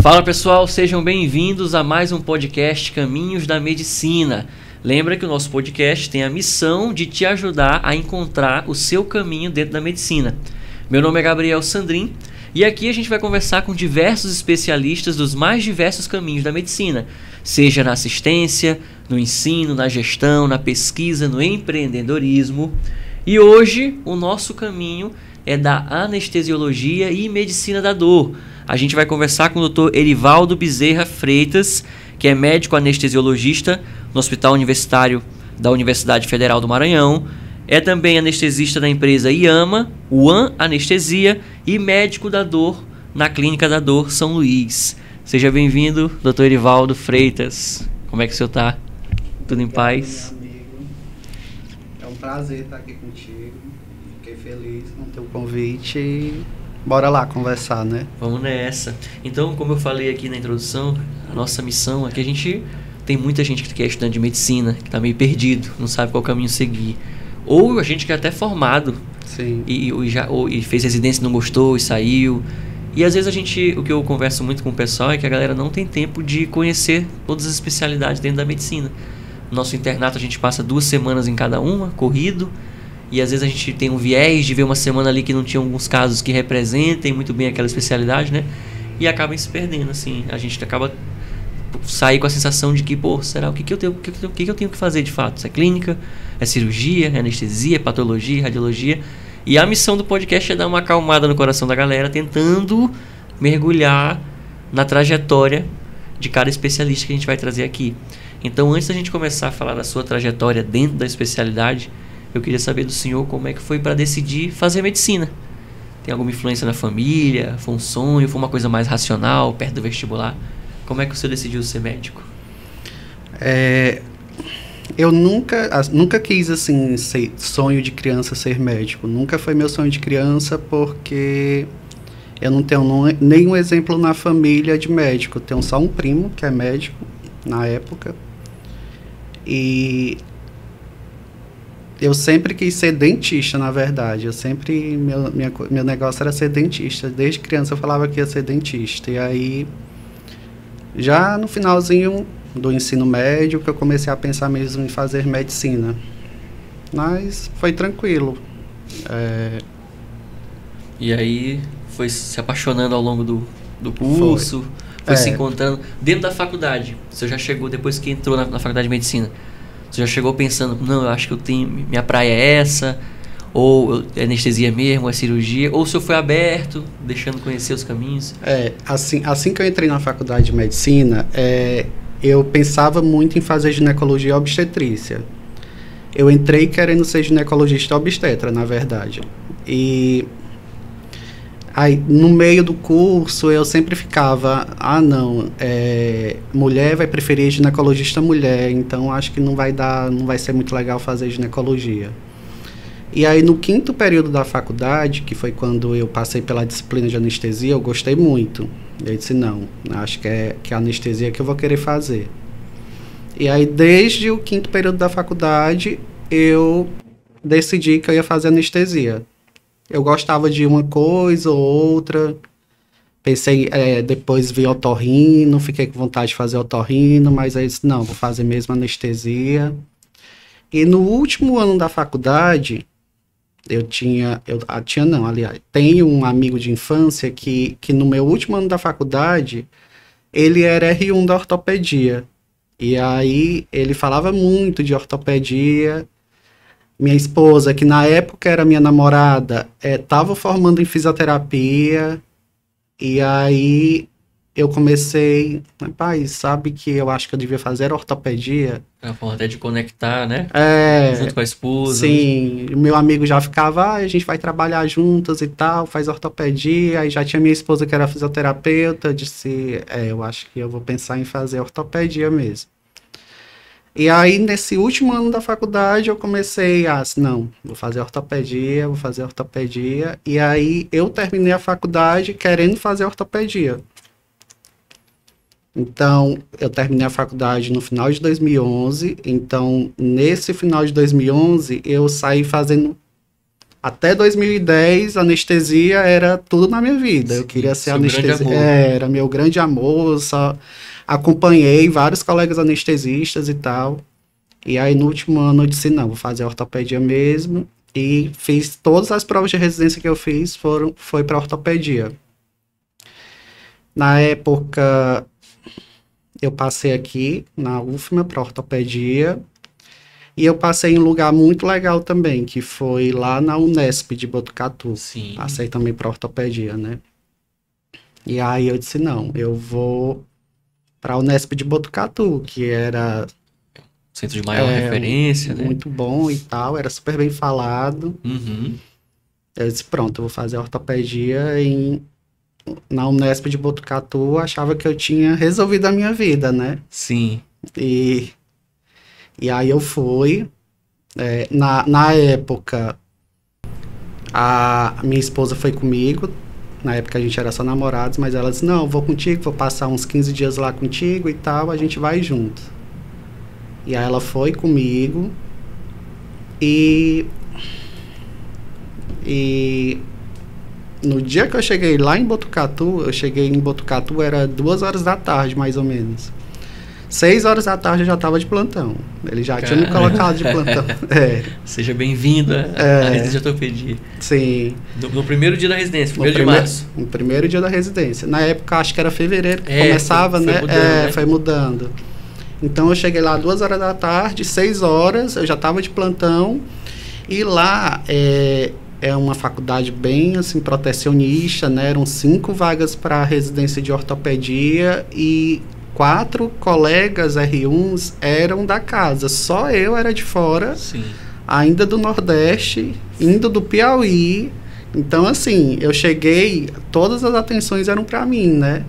Fala pessoal, sejam bem-vindos a mais um podcast Caminhos da Medicina. Lembra que o nosso podcast tem a missão de te ajudar a encontrar o seu caminho dentro da medicina. Meu nome é Gabriel Sandrin e aqui a gente vai conversar com diversos especialistas dos mais diversos caminhos da medicina, seja na assistência, no ensino, na gestão, na pesquisa, no empreendedorismo. E hoje o nosso caminho é da anestesiologia e medicina da dor. A gente vai conversar com o Dr. Erivaldo Bezerra Freitas, que é médico anestesiologista no Hospital Universitário da Universidade Federal do Maranhão. É também anestesista da empresa IAMA, UAN Anestesia e médico da dor na Clínica da Dor São Luís. Seja bem-vindo, Dr. Erivaldo Freitas. Como é que o senhor está? Tudo em paz? Meu amigo. É um prazer estar aqui contigo. Fiquei feliz com o teu convite e bora lá conversar, né? Vamos nessa. Então, como eu falei aqui na introdução, a nossa missão aqui, a gente tem muita gente que é estudante de medicina, que está meio perdido, não sabe qual caminho seguir. Ou a gente que é até formado. Sim. E fez residência e não gostou e saiu. E às vezes o que eu converso muito com o pessoal é que a galera não tem tempo de conhecer todas as especialidades dentro da medicina. No nosso internato a gente passa 2 semanas em cada uma, corrido. E às vezes a gente tem um viés de ver uma semana ali que não tinha alguns casos que representem muito bem aquela especialidade, né? E acabam se perdendo, assim. A gente acaba sair com a sensação de que, pô, será o que eu tenho que fazer de fato? Isso é clínica, é cirurgia, é anestesia, é patologia, radiologia. E a missão do podcast é dar uma acalmada no coração da galera, tentando mergulhar na trajetória de cada especialista que a gente vai trazer aqui. Então, antes da gente começar a falar da sua trajetória dentro da especialidade, eu queria saber do senhor como é que foi para decidir fazer medicina. Tem alguma influência na família? Foi um sonho? Foi uma coisa mais racional, perto do vestibular? Como é que o senhor decidiu ser médico? Eu nunca quis, assim, sonho de criança ser médico. Nunca foi meu sonho de criança porque eu não tenho nenhum exemplo na família de médico. Eu tenho só um primo que é médico na época. E eu sempre quis ser dentista, na verdade. Meu negócio era ser dentista. Desde criança eu falava que ia ser dentista. E aí, já no finalzinho do ensino médio, que eu comecei a pensar mesmo em fazer medicina. Mas foi tranquilo. E aí, foi se apaixonando ao longo do curso, foi se encontrando. Dentro da faculdade, você já chegou, depois que entrou na faculdade de medicina, você já chegou pensando, não, eu acho que minha praia é essa, ou é anestesia mesmo, é cirurgia, ou o senhor foi aberto, deixando conhecer os caminhos? Assim que eu entrei na faculdade de medicina, eu pensava muito em fazer ginecologia e obstetrícia. Eu entrei querendo ser ginecologista obstetra, na verdade. E aí, no meio do curso, eu sempre ficava, mulher vai preferir ginecologista mulher, então acho que não vai ser muito legal fazer ginecologia. E aí, no 5º período da faculdade, que foi quando eu passei pela disciplina de anestesia, eu gostei muito. Eu disse, não, acho que é a anestesia que eu vou querer fazer. E aí, desde o 5º período da faculdade, eu decidi que eu ia fazer anestesia. Eu gostava de uma coisa ou outra. Pensei, depois vi otorrino, fiquei com vontade de fazer otorrino, mas aí disse, não, vou fazer mesmo anestesia. E no último ano da faculdade, tenho um amigo de infância que no meu último ano da faculdade, ele era R1 da ortopedia. E aí ele falava muito de ortopedia. Minha esposa, que na época era minha namorada, estava formando em fisioterapia. E aí eu comecei, rapaz, sabe que eu acho que eu devia fazer ortopedia? É uma forma até de conectar, né? Junto com a esposa. Sim, meu amigo já ficava, a gente vai trabalhar juntos e tal, faz ortopedia. Aí já tinha minha esposa que era fisioterapeuta, disse, eu acho que eu vou pensar em fazer ortopedia mesmo. E aí, nesse último ano da faculdade, eu comecei não, vou fazer ortopedia. E aí, eu terminei a faculdade querendo fazer ortopedia. Então, eu terminei a faculdade no final de 2011. Então, nesse final de 2011, eu saí fazendo Até 2010, anestesia era tudo na minha vida. Eu queria ser anestesista. Era meu grande amor. Só acompanhei vários colegas anestesistas e tal. E aí, no último ano, eu disse, não, vou fazer ortopedia mesmo. E fiz todas as provas de residência que eu fiz, foi para ortopedia. Na época, eu passei aqui, na UFMA, para ortopedia. E eu passei em um lugar muito legal também, que foi lá na Unesp de Botucatu. Sim. Passei também para ortopedia, né? E aí eu disse, não, eu vou para a Unesp de Botucatu, que era... Centro de maior referência, né? Muito bom e tal, era super bem falado. Uhum. Eu disse, pronto, eu vou fazer ortopedia na Unesp de Botucatu. Achava que eu tinha resolvido a minha vida, né? Sim. E aí eu fui, na época, a minha esposa foi comigo, na época a gente era só namorados, mas ela disse, não, vou contigo, vou passar uns 15 dias lá contigo e tal, a gente vai junto. E aí ela foi comigo e no dia que eu cheguei lá em Botucatu, era 2h da tarde, mais ou menos. 6h da tarde eu já estava de plantão. Ele já tinha me colocado de plantão. Seja bem-vindo à residência de ortopedia. Sim. No primeiro dia da residência, 1º de março. No primeiro dia da residência. Na época, acho que era fevereiro que começava, foi né? Mudando, né? Foi mudando. Então, eu cheguei lá 2h da tarde, 6h, eu já estava de plantão. E lá é uma faculdade bem, assim, protecionista, né? Eram 5 vagas para residência de ortopedia e 4 colegas R1s eram da casa. Só eu era de fora, Sim. ainda do Nordeste, indo do Piauí. Então, assim, eu cheguei, todas as atenções eram para mim, né?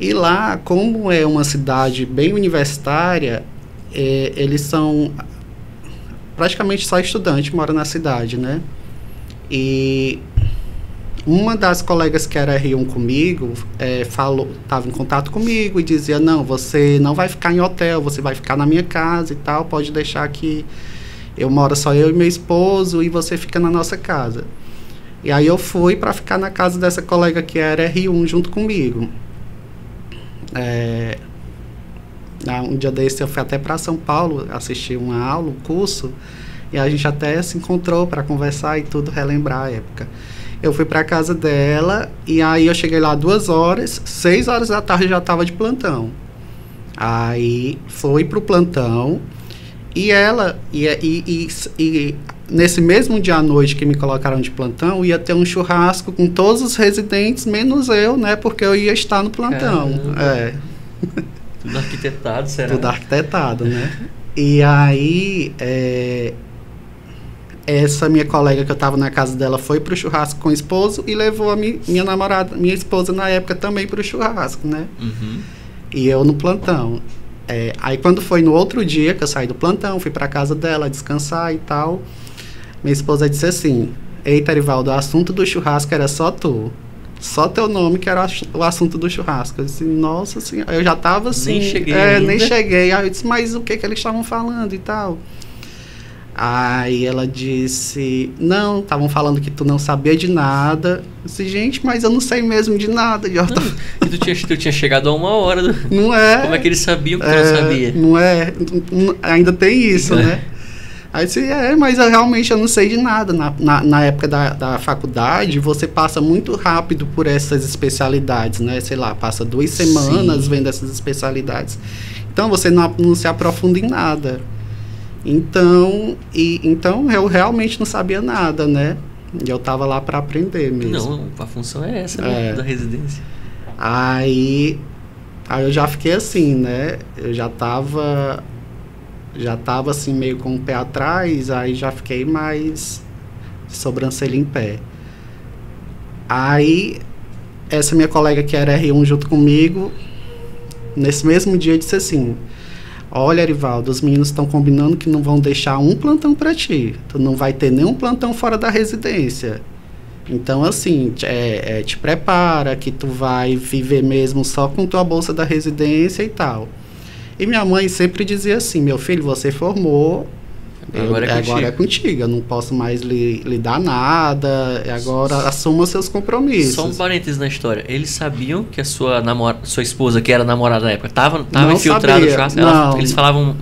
E lá, como é uma cidade bem universitária, eles são praticamente só estudante, mora na cidade, né? E uma das colegas que era R1 comigo, estava em contato comigo e dizia, não, você não vai ficar em hotel, você vai ficar na minha casa e tal, pode deixar que eu moro só eu e meu esposo e você fica na nossa casa. E aí eu fui para ficar na casa dessa colega que era R1 junto comigo. Um dia desse eu fui até para São Paulo assistir uma aula, um curso, e a gente até se encontrou para conversar e tudo, relembrar a época. Eu fui para casa dela e aí eu cheguei lá 2h, 6h da tarde eu já estava de plantão. Aí foi pro plantão e ela e nesse mesmo dia à noite que me colocaram de plantão, ia ter um churrasco com todos os residentes, menos eu, né? Porque eu ia estar no plantão. Tudo arquitetado, será? Tudo arquitetado, né? E aí, essa minha colega que eu estava na casa dela foi pro churrasco com o esposo e levou a minha namorada, minha esposa na época também pro churrasco, né? Uhum. E eu no plantão. Aí quando foi no outro dia que eu saí do plantão, fui pra casa dela descansar e tal, minha esposa disse assim, eita, Arivaldo, o assunto do churrasco era só tu. Só teu nome que era o assunto do churrasco. Eu disse, nossa senhora, eu já tava assim... Nem cheguei. Aí eu disse, mas o que eles estavam falando e tal? Aí ela disse, não, estavam falando que tu não sabia de nada. Eu disse, gente, mas eu não sei mesmo de nada. E tu tinha chegado a 1h. Não é? Como é que eles sabiam que tu não sabia? Não é? Ainda tem isso, né? Aí eu disse, mas eu realmente não sei de nada. Na época da faculdade, você passa muito rápido por essas especialidades, né? Sei lá, passa 2 semanas vendo essas especialidades. Então, você não se aprofunda em nada. Então eu realmente não sabia nada, né? E eu tava lá para aprender mesmo. Não, a função é essa, né? Da residência. Aí eu já fiquei assim, né? Eu já tava assim meio com o pé atrás, aí já fiquei mais sobrancelha em pé. Aí essa minha colega que era R1 junto comigo, nesse mesmo dia disse assim, olha, Arivaldo, os meninos estão combinando que não vão deixar um plantão para ti, tu não vai ter nenhum plantão fora da residência. Então, assim, te prepara que tu vai viver mesmo só com tua bolsa da residência e tal. E minha mãe sempre dizia assim, meu filho, você formou, Agora é contigo, eu não posso mais lhe dar nada, agora assuma seus compromissos. Só um parênteses na história. Eles sabiam que a sua esposa, que era namorada na época, tava infiltrada no churrasco? Eles falavam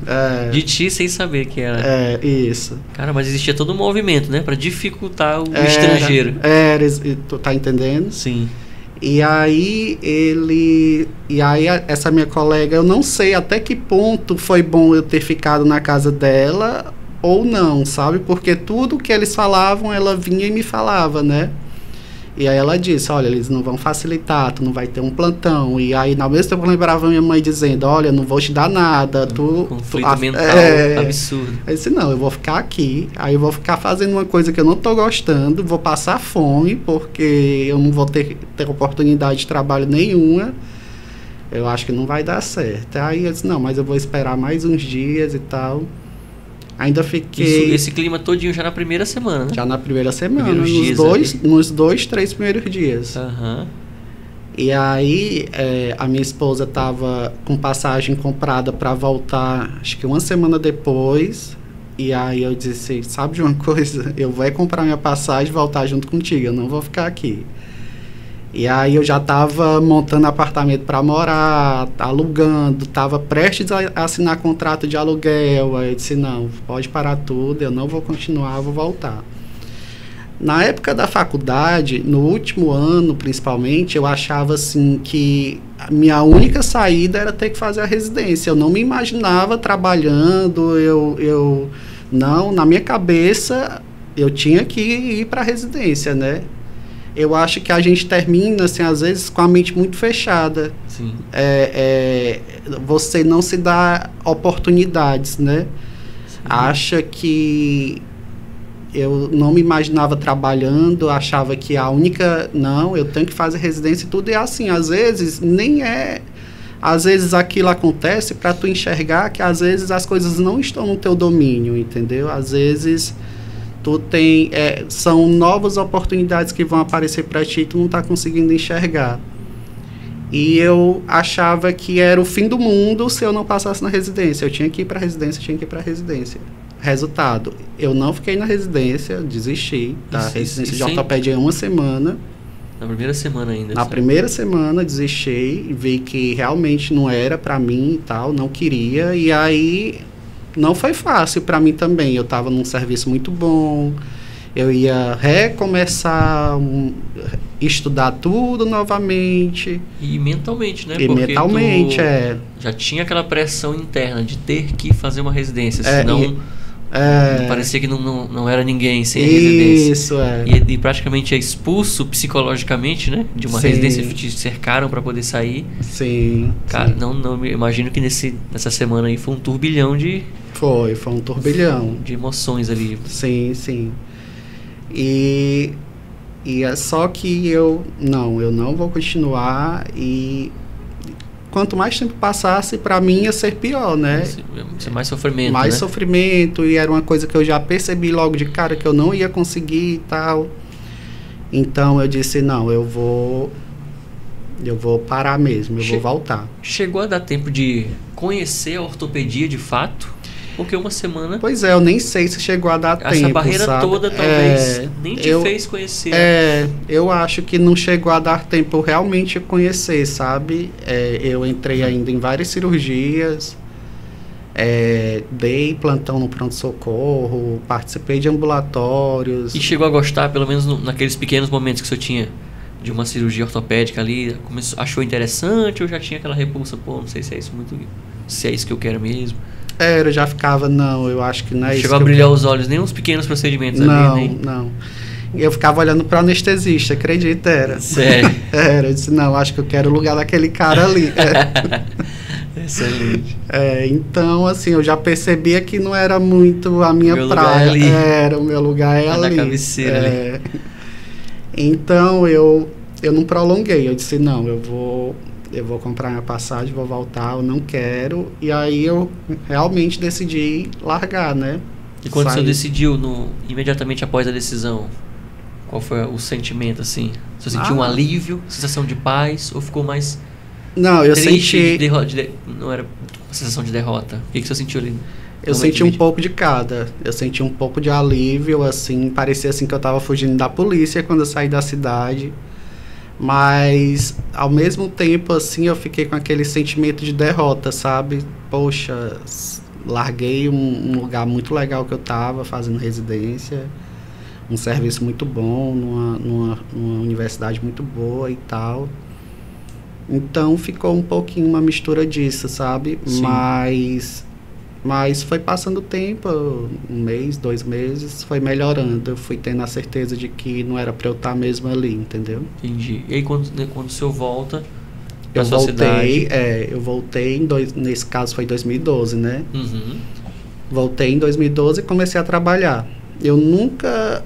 de ti sem saber que era. Isso. Cara, mas existia todo um movimento, né? Pra dificultar o estrangeiro. Tu tá entendendo? Sim. E aí essa minha colega, eu não sei até que ponto foi bom eu ter ficado na casa dela ou não, sabe? Porque tudo que eles falavam, ela vinha e me falava, né? E aí ela disse, olha, eles não vão facilitar, tu não vai ter um plantão. E aí, ao mesmo tempo, eu lembrava minha mãe dizendo, olha, não vou te dar nada. Conflito mental absurdo. Aí eu disse, não, eu vou ficar aqui, aí eu vou ficar fazendo uma coisa que eu não tô gostando, vou passar fome, porque eu não vou ter oportunidade de trabalho nenhuma. Eu acho que não vai dar certo. Aí eu disse, não, mas eu vou esperar mais uns dias e tal. Ainda fiquei... Esse clima todinho já na primeira semana, né? Já na primeira semana, nos 2-3 primeiros dias. Uhum. E aí, a minha esposa estava com passagem comprada para voltar, acho que uma semana depois. E aí eu disse, sabe de uma coisa? Eu vou comprar minha passagem e voltar junto contigo, eu não vou ficar aqui. E aí eu já estava montando apartamento para morar, alugando, estava prestes a assinar contrato de aluguel. Aí eu disse, não, pode parar tudo, eu não vou continuar, vou voltar. Na época da faculdade, no último ano principalmente, eu achava assim que a minha única saída era ter que fazer a residência. Eu não me imaginava trabalhando, não, na minha cabeça eu tinha que ir para a residência, né? Eu acho que a gente termina, assim, às vezes, com a mente muito fechada. Sim. Você não se dá oportunidades, né? Sim. Acha que... Eu não me imaginava trabalhando, achava que a única... Não, eu tenho que fazer residência e tudo. E assim, às vezes, nem é... Às vezes aquilo acontece para tu enxergar que, às vezes, as coisas não estão no teu domínio, entendeu? Às vezes... são novas oportunidades que vão aparecer para ti e tu não está conseguindo enxergar. E eu achava que era o fim do mundo se eu não passasse na residência. Eu tinha que ir para a residência, Resultado, eu não fiquei na residência, desisti da residência de ortopedia em uma semana. Na primeira semana ainda? Na primeira semana, desisti, vi que realmente não era para mim e tal, não queria. E aí... Não foi fácil para mim também. Eu estava num serviço muito bom. Eu ia recomeçar, estudar tudo novamente. E mentalmente, né? E porque mentalmente, já tinha aquela pressão interna de ter que fazer uma residência. Senão parecia que não era ninguém sem residência. Isso, E praticamente é expulso psicologicamente, né? De uma residência que te cercaram para poder sair. Sim. Cara, não imagino que nessa semana aí foi um turbilhão de... Foi um turbilhão. De emoções ali. Sim. E é só que eu não vou continuar. E quanto mais tempo passasse, para mim ia ser pior, né? Ser mais sofrimento, mais sofrimento, e era uma coisa que eu já percebi logo de cara que eu não ia conseguir e tal. Então eu disse, não, eu vou parar mesmo, eu vou voltar. Chegou a dar tempo de conhecer a ortopedia de fato? Porque uma semana... Pois eu nem sei se chegou a dar tempo, essa barreira sabe? toda talvez nem te fez conhecer. Eu acho que não chegou a dar tempo realmente conhecer, sabe? Eu entrei ainda em várias cirurgias, dei plantão no pronto-socorro, participei de ambulatórios. E chegou a gostar, pelo menos naqueles pequenos momentos que o senhor tinha de uma cirurgia ortopédica ali, achou interessante ou já tinha aquela repulsa? Pô, não sei se é isso que eu quero mesmo. Eu já ficava, não, eu acho que não é isso. Chegou a brilhar os olhos, nem uns pequenos procedimentos ali, Não. Eu ficava olhando para o anestesista, acredita, era. Sério? Eu disse, não, acho que eu quero o lugar daquele cara ali. Excelente. Então, assim, eu já percebia que não era muito a minha praia. O meu lugar é ali. Na cabeceira ali. Então, eu não prolonguei, eu disse, não, eu vou comprar minha passagem, vou voltar, eu não quero. E aí eu realmente decidi largar, né? E quando você decidiu, imediatamente após a decisão, qual foi o sentimento, assim? Você sentiu um alívio, sensação de paz, ou ficou mais... Não, eu triste, senti... não era uma sensação de derrota. O que você sentiu ali? Eu senti um pouco de cada. Eu senti um pouco de alívio, assim, parecia assim que eu tava fugindo da polícia quando eu saí da cidade. Mas, ao mesmo tempo, assim, eu fiquei com aquele sentimento de derrota, sabe? Poxa, larguei um lugar muito legal que eu tava fazendo residência, um serviço muito bom, numa universidade muito boa e tal. Então, ficou um pouquinho uma mistura disso, sabe? Sim. Mas foi passando o tempo, 1 mês, 2 meses, foi melhorando. Eu fui tendo a certeza de que não era para eu estar mesmo ali, entendeu? Entendi. E aí quando o senhor volta pra sua cidade? Eu voltei, nesse caso foi 2012, né? Uhum. Voltei em 2012 e comecei a trabalhar. Eu nunca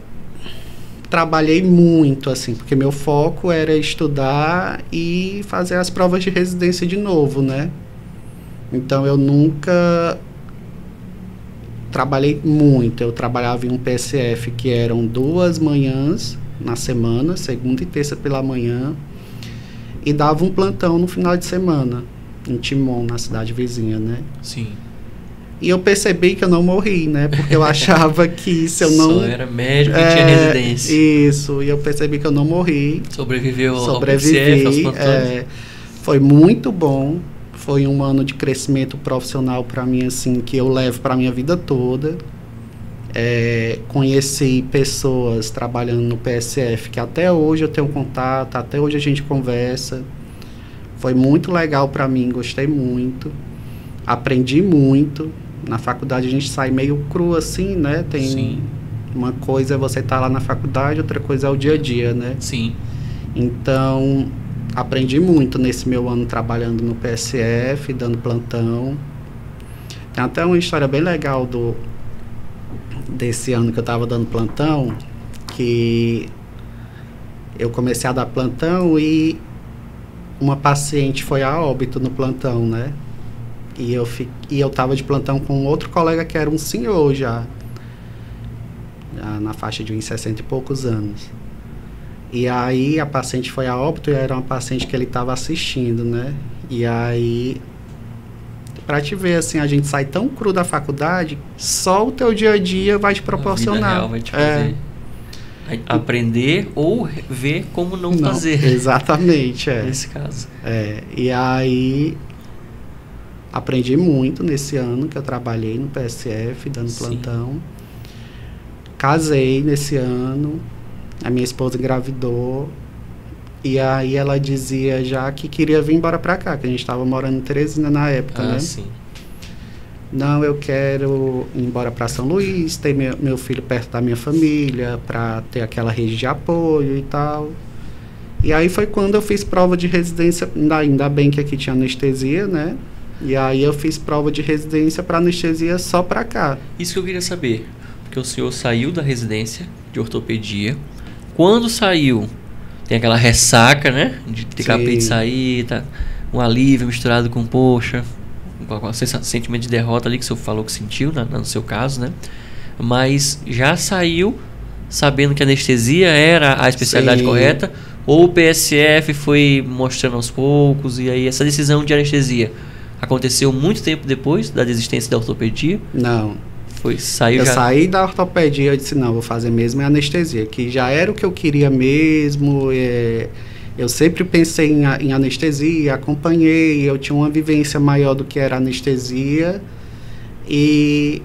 trabalhei muito, assim, porque meu foco era estudar e fazer as provas de residência de novo, né? Então eu nunca trabalhei muito. Eu trabalhava em um PSF que eram 2 manhãs na semana, segunda e terça pela manhã, e dava um plantão no final de semana em Timon, na cidade vizinha, né? Sim. E eu percebi que eu não morri, né? Porque eu achava que se eu não... Só era médico e tinha residência. Isso, e eu percebi que eu não morri. Sobreviveu ao Sobrevivi, PCF, aos plantões. foi muito bom. Foi um ano de crescimento profissional para mim, assim, que eu levo para minha vida toda. Conheci pessoas trabalhando no PSF que até hoje eu tenho contato, até hoje a gente conversa. Foi muito legal para mim, gostei muito. Aprendi muito. Na faculdade a gente sai meio cru assim, né? Sim. Uma coisa é você estar lá na faculdade, outra coisa é o dia a dia, né? Sim. Então, aprendi muito nesse meu ano trabalhando no PSF, dando plantão. Tem até uma história bem legal desse ano que eu estava dando plantão, que eu comecei a dar plantão e uma paciente foi a óbito no plantão, né? E eu estava de plantão com outro colega que era um senhor já na faixa de uns 60 e poucos anos. E aí a paciente foi a óbito e era uma paciente que ele estava assistindo, né? E aí, pra te ver, assim, a gente sai tão cru da faculdade, só o teu dia a dia vai te proporcionar. A vida real vai te fazer aprender ou ver como não fazer. Exatamente, Nesse caso. E aí, aprendi muito nesse ano que eu trabalhei no PSF, dando plantão. Casei nesse ano. A minha esposa engravidou e aí ela dizia já que queria vir embora pra cá, que a gente estava morando em Teresina na época, né? Sim. Não, eu quero ir embora para São Luís, ter meu filho perto da minha família, para ter aquela rede de apoio e tal. E aí foi quando eu fiz prova de residência, ainda bem que aqui tinha anestesia, né? E aí eu fiz prova de residência para anestesia só para cá. Isso que eu queria saber, porque o senhor saiu da residência de ortopedia. Quando saiu, tem aquela ressaca, né? De ter acabado de sair, tá? Um alívio misturado com, poxa, com sentimento de derrota ali que o senhor falou que sentiu, no seu caso, né? Mas já saiu sabendo que a anestesia era a especialidade correta? Ou o PSF foi mostrando aos poucos? E aí essa decisão de anestesia aconteceu muito tempo depois da desistência da ortopedia? Não. Eu saí da ortopedia e disse, não, vou fazer mesmo anestesia, que já era o que eu queria mesmo. Eu sempre pensei em anestesia, acompanhei, eu tinha uma vivência maior do que era anestesia e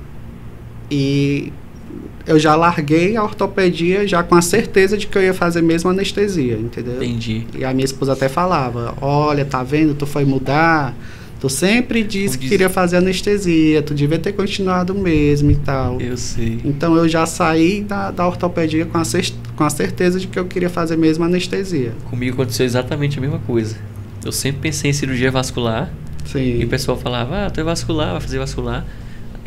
eu já larguei a ortopedia já com a certeza de que eu ia fazer mesmo anestesia, entendeu? Entendi. E a minha esposa até falava, olha, tá vendo, tu foi mudar... Tu sempre disse que queria fazer anestesia, tu devia ter continuado mesmo e tal. Eu sei. Então eu já saí da ortopedia com a certeza de que eu queria fazer mesmo anestesia. Comigo aconteceu exatamente a mesma coisa. Eu sempre pensei em cirurgia vascular. Sim. E o pessoal falava, tu é vascular, vai fazer vascular.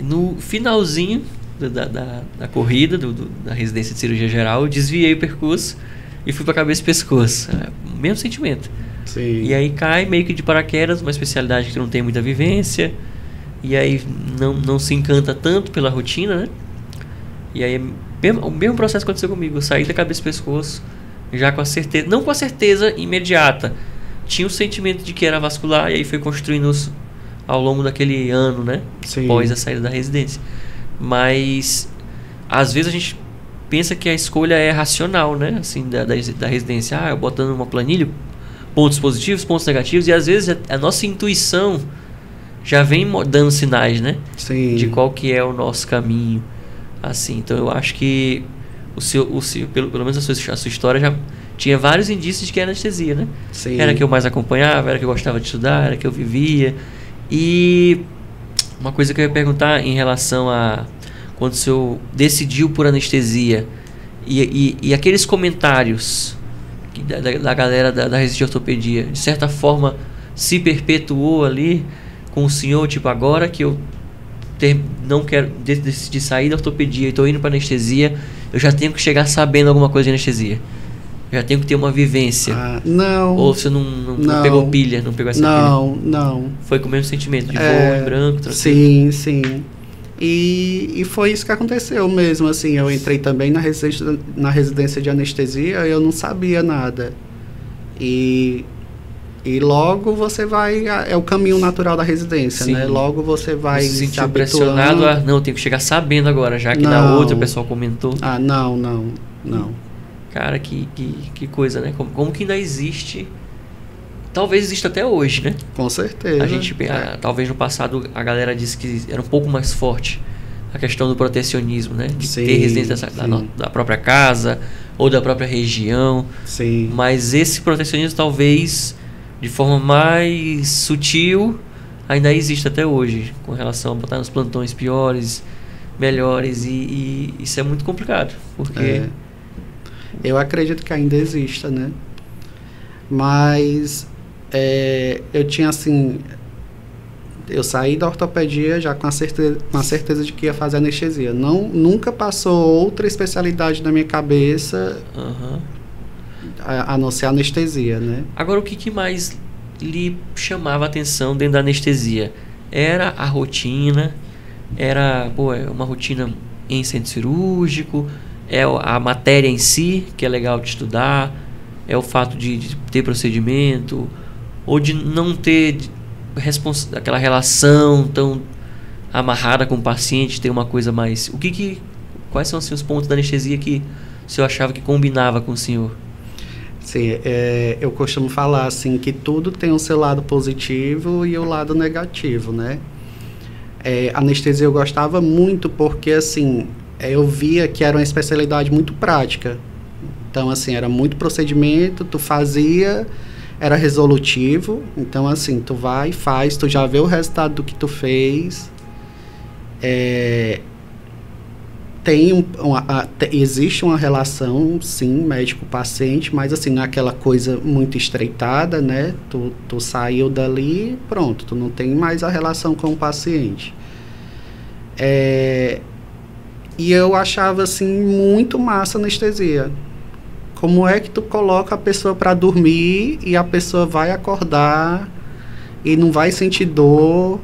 No finalzinho da corrida, da residência de cirurgia geral, eu desviei o percurso e fui para cabeça e pescoço. Mesmo sentimento. Sim. E aí cai meio que de paraquedas, uma especialidade que não tem muita vivência, e aí não se encanta tanto pela rotina, né? E aí o mesmo processo aconteceu comigo. Eu saí da cabeça e pescoço já com a certeza, não com a certeza imediata, tinha o sentimento de que era vascular, e aí foi construindo ao longo daquele ano, né? Sim. Após a saída da residência. Mas às vezes a gente pensa que a escolha é racional, né? Assim, da residência. Eu botando uma planilha, pontos positivos, pontos negativos, e às vezes a nossa intuição já vem dando sinais, né? Sim. De qual que é o nosso caminho. Assim, então eu acho que pelo menos a sua história já tinha vários indícios de que era anestesia, né? Sim. Era que eu mais acompanhava, era que eu gostava de estudar, era que eu vivia. E uma coisa que eu ia perguntar em relação a quando o senhor decidiu por anestesia e aqueles comentários da galera da resistência de ortopedia, de certa forma se perpetuou ali com o senhor, tipo, agora que eu não quero decidir sair da ortopedia e estou indo para anestesia, eu já tenho que chegar sabendo alguma coisa de anestesia. Já tenho que ter uma vivência. Não. Ou você não pegou pilha, não pegou essa pilha? Não. Foi com o mesmo sentimento, de voo em branco, tranquilo? Sim. E foi isso que aconteceu mesmo, assim, eu entrei também na residência de anestesia, eu não sabia nada. E logo você vai, é o caminho natural da residência, né? Logo você vai se sentir pressionado a, não, eu tenho que chegar sabendo agora, já que na outra o pessoal comentou. Não. Cara, que coisa, né? Como que ainda existe, talvez exista até hoje, né? Com certeza. A gente, talvez no passado a galera disse que era um pouco mais forte a questão do protecionismo, né? De ter residência da própria casa ou da própria região. Sim. Mas esse protecionismo talvez de forma mais sutil ainda existe até hoje, com relação a botar nos plantões piores, melhores, e isso é muito complicado, porque... Eu acredito que ainda exista, né? Mas eu tinha assim... Eu saí da ortopedia já com a certeza de que ia fazer anestesia. Nunca passou outra especialidade na minha cabeça a não ser anestesia, né? Agora, o que mais lhe chamava a atenção dentro da anestesia? Era a rotina? Era uma rotina em centro cirúrgico? É a matéria em si, que é legal de estudar? É o fato de ter procedimento? Ou de não ter aquela relação tão amarrada com o paciente, ter uma coisa mais... Quais são assim, os pontos da anestesia que o senhor achava que combinava com o senhor? Sim, eu costumo falar assim, que tudo tem o seu lado positivo e o lado negativo, né? Anestesia eu gostava muito porque, assim, eu via que era uma especialidade muito prática. Então, assim, era muito procedimento, tu fazia, era resolutivo. Então, assim, tu vai, faz, tu já vê o resultado do que tu fez. Existe uma relação, sim, médico-paciente, mas, assim, não é aquela coisa muito estreitada, né? Tu saiu dali, pronto, tu não tem mais a relação com o paciente. E eu achava, assim, muito massa a anestesia. Como é que tu coloca a pessoa para dormir e a pessoa vai acordar e não vai sentir dor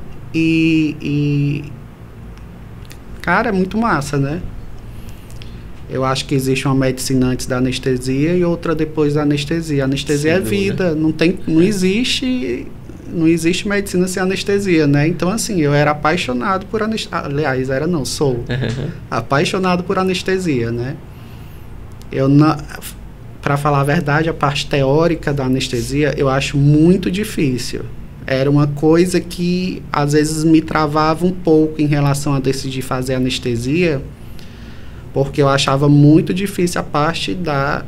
Cara, é muito massa, né? Eu acho que existe uma medicina antes da anestesia e outra depois da anestesia. A anestesia é vida, não existe medicina sem anestesia, né? Então, assim, eu era apaixonado por anestesia. Aliás, sou apaixonado por anestesia, né? Para falar a verdade, a parte teórica da anestesia eu acho muito difícil. Era uma coisa que às vezes me travava um pouco em relação a decidir fazer anestesia, porque eu achava muito difícil a parte da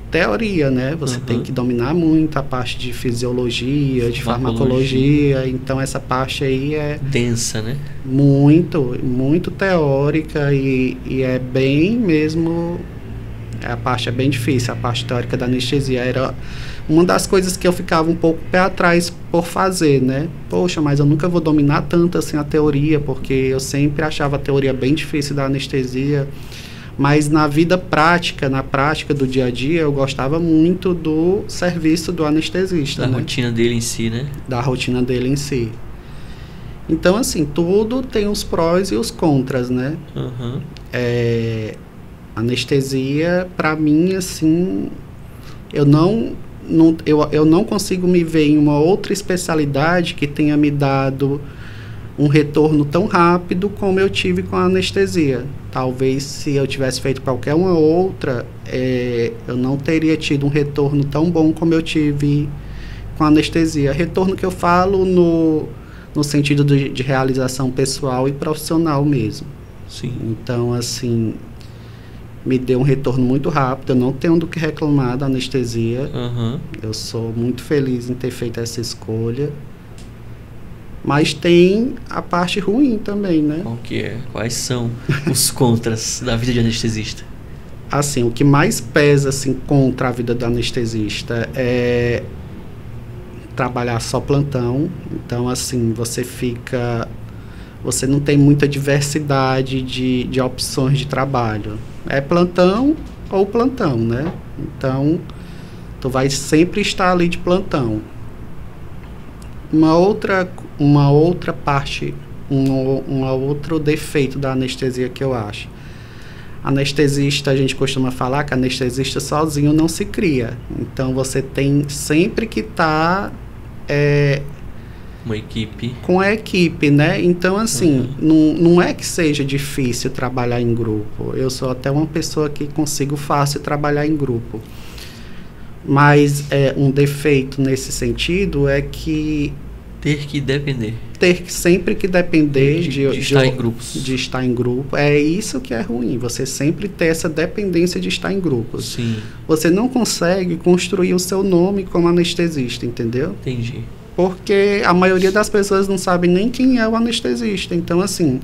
teoria, né? Você tem que dominar muito a parte de fisiologia, de farmacologia. Então essa parte aí é densa, né? Muito, muito teórica e é bem mesmo... A parte é bem difícil, a parte teórica da anestesia era uma das coisas que eu ficava um pouco pé atrás por fazer, né? Poxa, mas eu nunca vou dominar tanto assim a teoria, porque eu sempre achava a teoria bem difícil da anestesia. Mas na vida prática, na prática do dia a dia, eu gostava muito do serviço do anestesista. Da rotina dele em si, né? Da rotina dele em si. Então, assim, tudo tem os prós e os contras, né? Anestesia, para mim, assim, eu não consigo me ver em uma outra especialidade que tenha me dado um retorno tão rápido como eu tive com a anestesia. Talvez se eu tivesse feito qualquer uma outra, eu não teria tido um retorno tão bom como eu tive com a anestesia. Retorno que eu falo no sentido de realização pessoal e profissional mesmo. Sim. Então, assim, me deu um retorno muito rápido. Eu não tenho do que reclamar da anestesia. Uhum. Eu sou muito feliz em ter feito essa escolha. Mas tem a parte ruim também, né? Qual que é? Quais são os contras da vida de anestesista? Assim, o que mais pesa assim, contra a vida do anestesista é trabalhar só plantão. Então, assim, você não tem muita diversidade de opções de trabalho. É plantão ou plantão, né? Então, tu vai sempre estar ali de plantão. Uma outra parte, um outro defeito da anestesia que eu acho. Anestesista, a gente costuma falar que anestesista sozinho não se cria. Então, você tem sempre que estar uma equipe. Com a equipe, né? Então, assim, não é que seja difícil trabalhar em grupo. Eu sou até uma pessoa que consigo fácil trabalhar em grupo. Mas um defeito nesse sentido é que sempre que depender de estar em grupos. De estar em grupo. É isso que é ruim. Você sempre ter essa dependência de estar em grupos. Sim. Você não consegue construir o seu nome como anestesista, entendeu? Entendi. Porque a maioria das pessoas não sabe nem quem é o anestesista. Então, assim,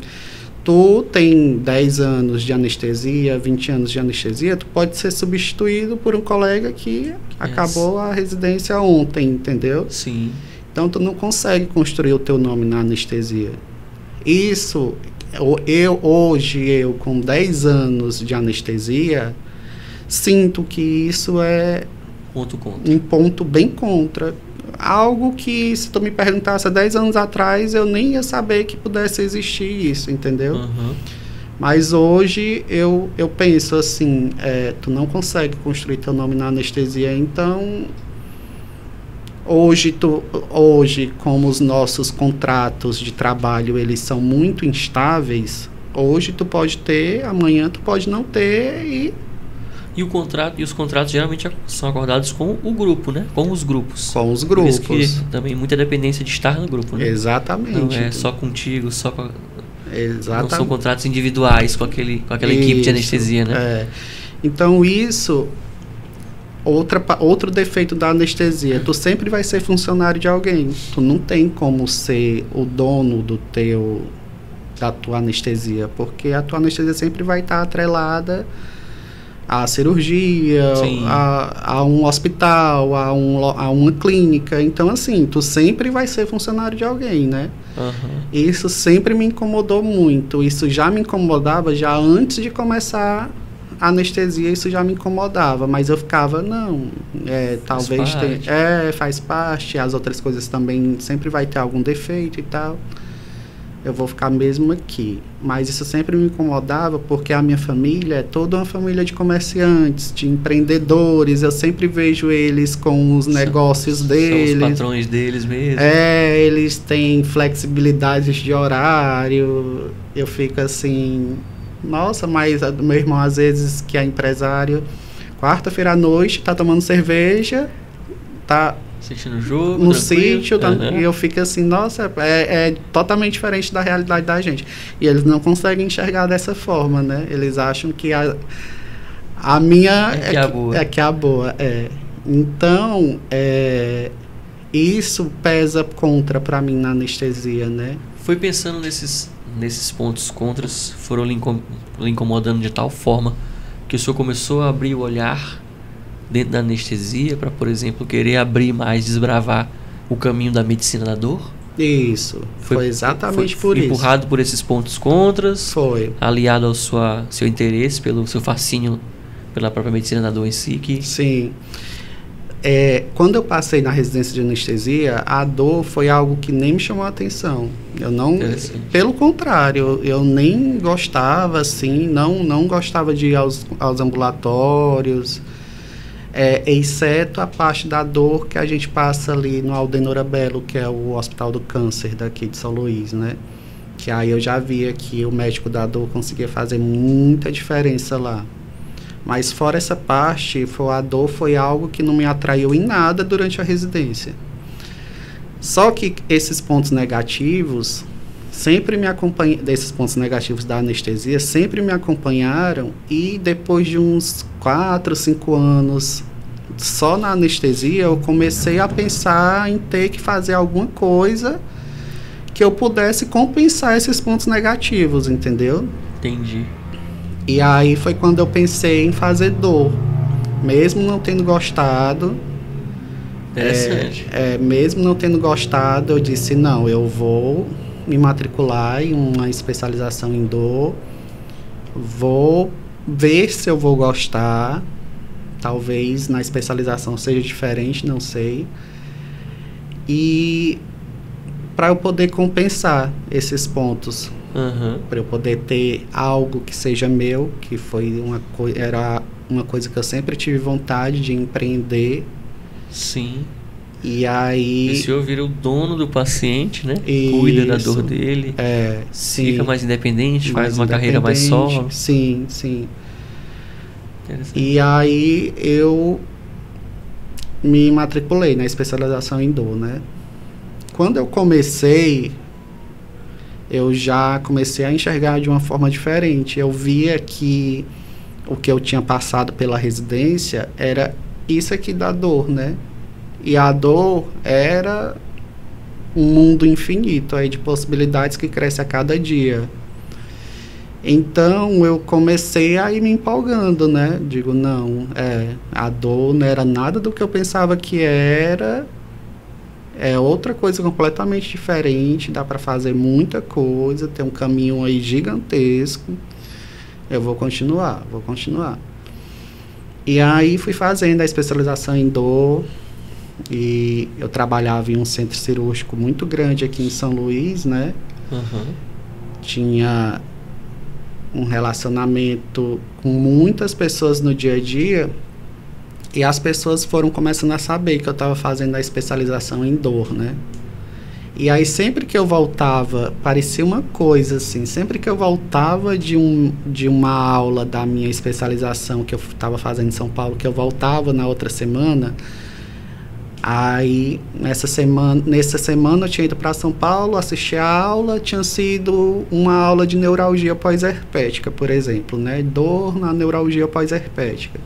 tu tem 10 anos de anestesia, 20 anos de anestesia, tu pode ser substituído por um colega que acabou a residência ontem, entendeu? Sim. Então, tu não consegue construir o teu nome na anestesia. Isso, hoje, com 10 anos de anestesia, sinto que isso é um ponto bem contra. Algo que, se tu me perguntasse há 10 anos atrás, eu nem ia saber que pudesse existir isso, entendeu? Uhum. Mas hoje eu penso assim, tu não consegue construir teu nome na anestesia, então hoje, como os nossos contratos de trabalho, eles são muito instáveis, hoje tu pode ter, amanhã tu pode não ter E os contratos geralmente são acordados com o grupo, né? Com os grupos. Com os grupos. Por isso que também muita dependência de estar no grupo, né? Exatamente. Não é só contigo, só com... Exatamente. Não são contratos individuais com aquela equipe de anestesia, né? Então, outro defeito da anestesia, tu sempre vai ser funcionário de alguém. Tu não tem como ser o dono da tua anestesia, porque a tua anestesia sempre vai estar atrelada à cirurgia, a um hospital, a uma clínica. Então, assim, tu sempre vai ser funcionário de alguém, né? Uhum. Isso sempre me incomodou muito. Isso já me incomodava já antes de começar a anestesia, isso já me incomodava. Mas eu ficava, talvez faz parte. As outras coisas também sempre vai ter algum defeito e tal. Eu vou ficar mesmo aqui. Mas isso sempre me incomodava porque a minha família é toda uma família de comerciantes, de empreendedores. Eu sempre vejo eles com os negócios deles. São os patrões deles mesmo. Eles têm flexibilidades de horário. Eu fico assim... Nossa, mas meu irmão, às vezes, que é empresário, quarta-feira à noite, tá tomando cerveja, tá... assistindo o jogo, no sítio, e eu fico assim, nossa, é totalmente diferente da realidade da gente. E eles não conseguem enxergar dessa forma, né? Eles acham que a minha é que a boa. Então, isso pesa contra para mim na anestesia, né? Foi pensando nesses pontos contras, foram lhe incomodando de tal forma que o senhor começou a abrir o olhar dentro da anestesia para, por exemplo, querer abrir mais, desbravar o caminho da medicina da dor? Isso, foi exatamente por isso. Empurrado por esses pontos contras? Foi. Aliado ao seu interesse, pelo seu fascínio pela própria medicina da dor em si? Sim. Quando eu passei na residência de anestesia, a dor foi algo que nem me chamou a atenção. Eu não, pelo contrário, eu nem gostava, assim, não gostava de ir aos ambulatórios, exceto a parte da dor que a gente passa ali no Aldenora Belo, que é o Hospital do Câncer daqui de São Luís, né? que aí eu já via que o médico da dor conseguia fazer muita diferença lá. Mas fora essa parte, a dor foi algo que não me atraiu em nada durante a residência. Só que esses pontos negativos sempre me acompanharam, desses pontos negativos da anestesia, sempre me acompanharam, e depois de uns 4, 5 anos só na anestesia, eu comecei a pensar em ter que fazer alguma coisa que eu pudesse compensar esses pontos negativos, entendeu? Entendi. E aí foi quando eu pensei em fazer dor, mesmo não tendo gostado. Interessante. Mesmo não tendo gostado, eu disse, não, eu vou me matricular em uma especialização em dor, vou ver se eu vou gostar, talvez na especialização seja diferente, não sei, e para eu poder compensar esses pontos, para eu poder ter algo que seja meu, que foi era uma coisa que eu sempre tive vontade de empreender. Sim. E aí... O senhor vira o dono do paciente, né? Isso. Cuida da dor dele. Sim. Fica mais independente, faz uma carreira mais solo. Sim, sim. E aí eu me matriculei na especialização em dor, né? Quando eu comecei, eu já comecei a enxergar de uma forma diferente. Eu via que o que eu tinha passado pela residência era isso aqui da dor, né? E a dor era um mundo infinito aí de possibilidades que cresce a cada dia. Então eu comecei a ir me empolgando, né? Digo, não, a dor não era nada do que eu pensava que era, é outra coisa completamente diferente, dá para fazer muita coisa, tem um caminho aí gigantesco. Eu vou continuar. E aí fui fazendo a especialização em dor, e eu trabalhava em um centro cirúrgico muito grande aqui em São Luís, né? Tinha um relacionamento com muitas pessoas no dia a dia, e as pessoas foram começando a saber que eu estava fazendo a especialização em dor, né? E aí sempre que eu voltava, parecia uma coisa assim, sempre que eu voltava de uma aula da minha especialização que eu estava fazendo em São Paulo, que eu voltava na outra semana, aí nessa semana eu tinha ido para São Paulo, assistir a aula, tinha sido uma aula de neuralgia pós-herpética, por exemplo, né? Dor na neuralgia pós-herpética.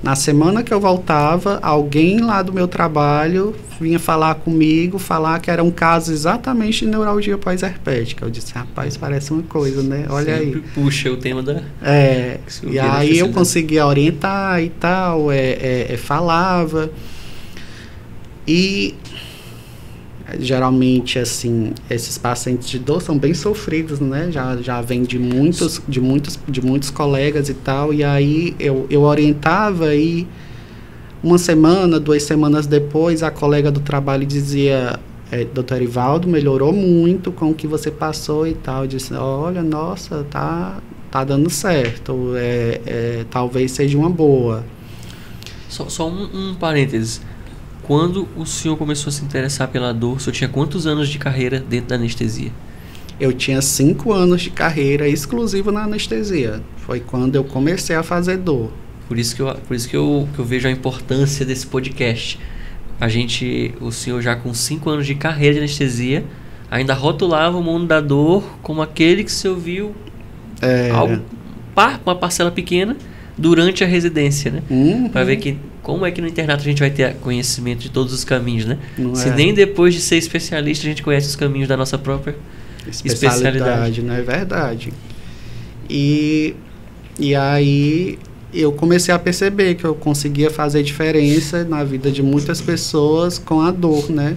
Na semana que eu voltava, alguém lá do meu trabalho vinha falar comigo, falar que era um caso exatamente de neuralgia pós-herpética. Eu disse, rapaz, parece uma coisa, né? Olha sempre aí. Puxa o tema da... E aí eu conseguia orientar e tal, falava. E geralmente, assim, esses pacientes de dor são bem sofridos, né? Já vem de muitos colegas e tal, e aí eu orientava, e uma semana, 2 semanas depois, a colega do trabalho dizia, doutor Ivaldo, melhorou muito com o que você passou e tal. Eu disse, olha, nossa, tá dando certo, talvez seja uma boa. Só um parênteses. Quando o senhor começou a se interessar pela dor, o senhor tinha quantos anos de carreira dentro da anestesia? Eu tinha 5 anos de carreira exclusiva na anestesia. Foi quando eu comecei a fazer dor. Por isso que eu vejo a importância desse podcast. O senhor já com 5 anos de carreira de anestesia, ainda rotulava o mundo da dor como aquele que o senhor viu uma parcela pequena durante a residência, né? Para ver que como é que no internato a gente vai ter conhecimento de todos os caminhos, né? Se nem depois de ser especialista a gente conhece os caminhos da nossa própria especialidade. Não é verdade? E aí eu comecei a perceber que eu conseguia fazer diferença na vida de muitas pessoas com a dor, né?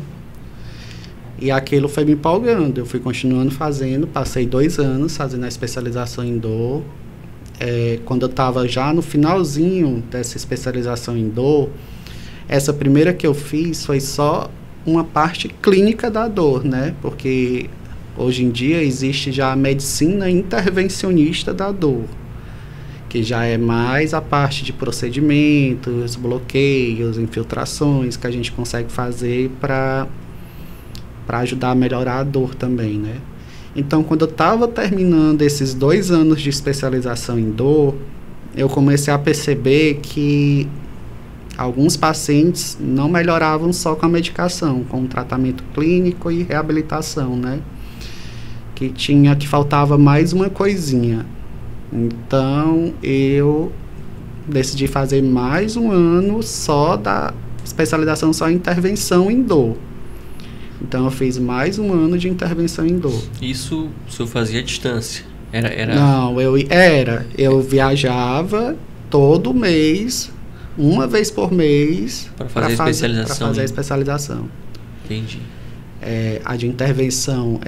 E aquilo foi me empolgando. Eu fui continuando fazendo, passei 2 anos fazendo a especialização em dor. Quando eu estava já no finalzinho dessa especialização em dor, essa primeira que eu fiz foi só uma parte clínica da dor, né? Porque hoje em dia existe já a medicina intervencionista da dor, que já é mais a parte de procedimentos, bloqueios, infiltrações que a gente consegue fazer para ajudar a melhorar a dor também, né? Então, quando eu estava terminando esses 2 anos de especialização em dor, eu comecei a perceber que alguns pacientes não melhoravam só com a medicação, com o tratamento clínico e reabilitação, né? Que faltava mais uma coisinha. Então, eu decidi fazer mais um ano só da especialização só em intervenção em dor. Então, eu fiz mais um ano de intervenção em dor. Isso o senhor fazia à distância? Não, eu viajava todo mês, uma vez por mês, para fazer a especialização. Entendi. A de intervenção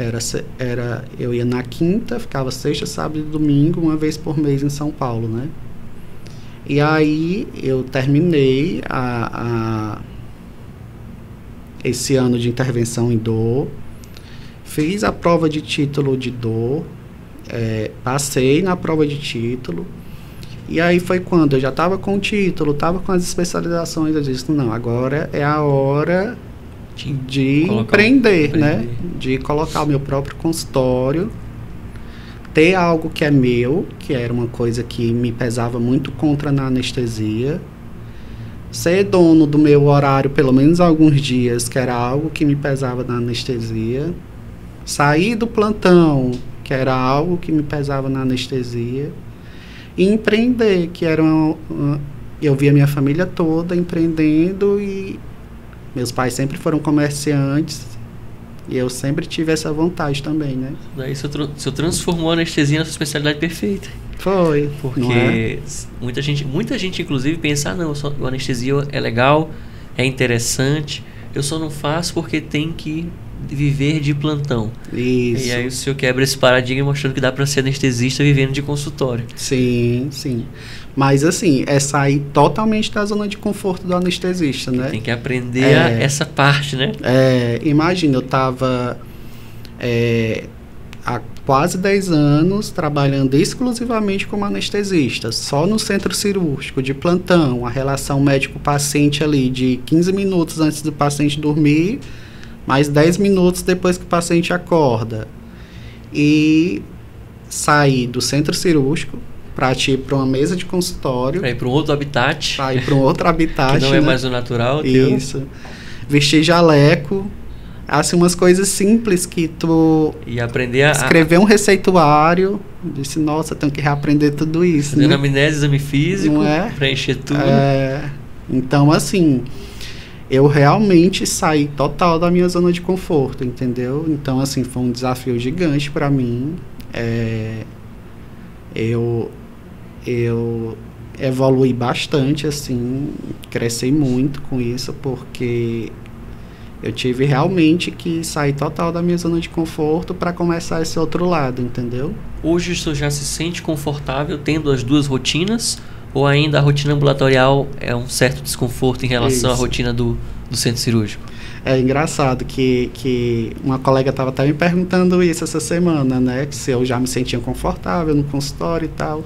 eu ia na quinta, ficava sexta, sábado e domingo, uma vez por mês em São Paulo, né? E aí eu terminei esse ano de intervenção em dor, fiz a prova de título de dor, passei na prova de título, e aí foi quando eu já estava com o título, estava com as especializações, eu disse, não, agora é a hora de empreender, né? De colocar o meu próprio consultório, ter algo que é meu, que era uma coisa que me pesava muito contra na anestesia, ser dono do meu horário pelo menos alguns dias, que era algo que me pesava na anestesia, sair do plantão, que era algo que me pesava na anestesia, e empreender, que era eu via minha família toda empreendendo, e meus pais sempre foram comerciantes, e eu sempre tive essa vontade também, né? Daí o senhor transformou a anestesia na sua especialidade perfeita. Foi. Porque muita gente inclusive pensa, não, a anestesia é legal, é interessante, eu só não faço porque tem que viver de plantão. Isso. E aí o senhor quebra esse paradigma mostrando que dá para ser anestesista vivendo de consultório. Sim, sim. Mas assim, é sair totalmente da zona de conforto do anestesista, né? Tem que aprender essa parte, né? Imagina, eu estava há quase 10 anos trabalhando exclusivamente como anestesista, só no centro cirúrgico, de plantão, a relação médico-paciente ali de 15 minutos antes do paciente dormir, mais 10 minutos depois que o paciente acorda. E sair do centro cirúrgico para ir para uma mesa de consultório. Para ir para um outro habitat. Para ir para um outro habitat. Que não é mais o natural. Isso. Vestir jaleco. Assim, umas coisas simples que tu... E aprender a... Escrever um receituário. Disse, nossa, tenho que reaprender tudo isso. Fazendo amnésia, exame físico. Não é? Preencher tudo. Então, assim... Eu realmente saí total da minha zona de conforto, entendeu? Então, assim, foi um desafio gigante para mim. Eu evolui bastante, assim, cresci muito com isso, porque eu tive realmente que sair total da minha zona de conforto para começar esse outro lado, entendeu? Hoje o senhor já se sente confortável tendo as duas rotinas? Ou ainda a rotina ambulatorial é um certo desconforto em relação à rotina do centro cirúrgico? É engraçado que uma colega estava até me perguntando isso essa semana, né? Se eu já me sentia confortável no consultório e tal.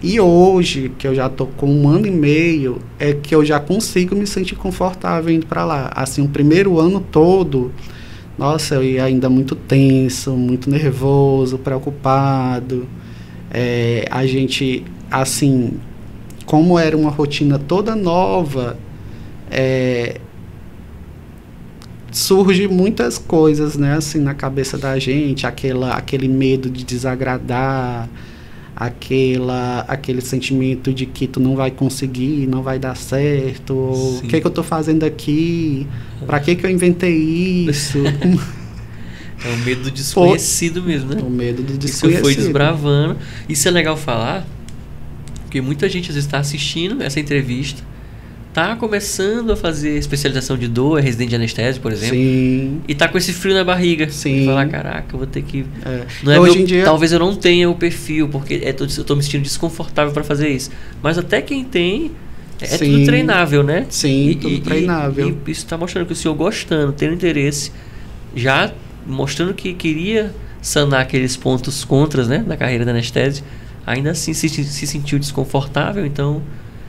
E hoje, que eu já estou com 1 ano e meio, é que eu já consigo me sentir confortável indo para lá. Assim, o primeiro ano todo, nossa, eu ia ainda muito tenso, muito nervoso, preocupado. A gente, assim... Como era uma rotina toda nova, surge muitas coisas, né, assim, na cabeça da gente, aquele medo de desagradar, aquele sentimento de que tu não vai conseguir, não vai dar certo, o que eu tô fazendo aqui, para que eu inventei isso? É o medo do desconhecido mesmo, né? O medo do desconhecido. Isso foi desbravando. Isso é legal falar, porque muita gente às vezes está assistindo essa entrevista, está começando a fazer especialização de dor, é residente de anestésio, por exemplo. Sim. E está com esse frio na barriga. Sim. E falar, caraca, eu vou ter que... Hoje em dia... Talvez eu não tenha o perfil, porque eu estou me sentindo desconfortável para fazer isso. Mas até quem tem, tudo treinável, né? Sim, tudo treinável. E isso está mostrando que o senhor gostando, tendo interesse, já mostrando que queria sanar aqueles pontos contras, né, da carreira da anestésio, ainda assim se sentiu desconfortável. Então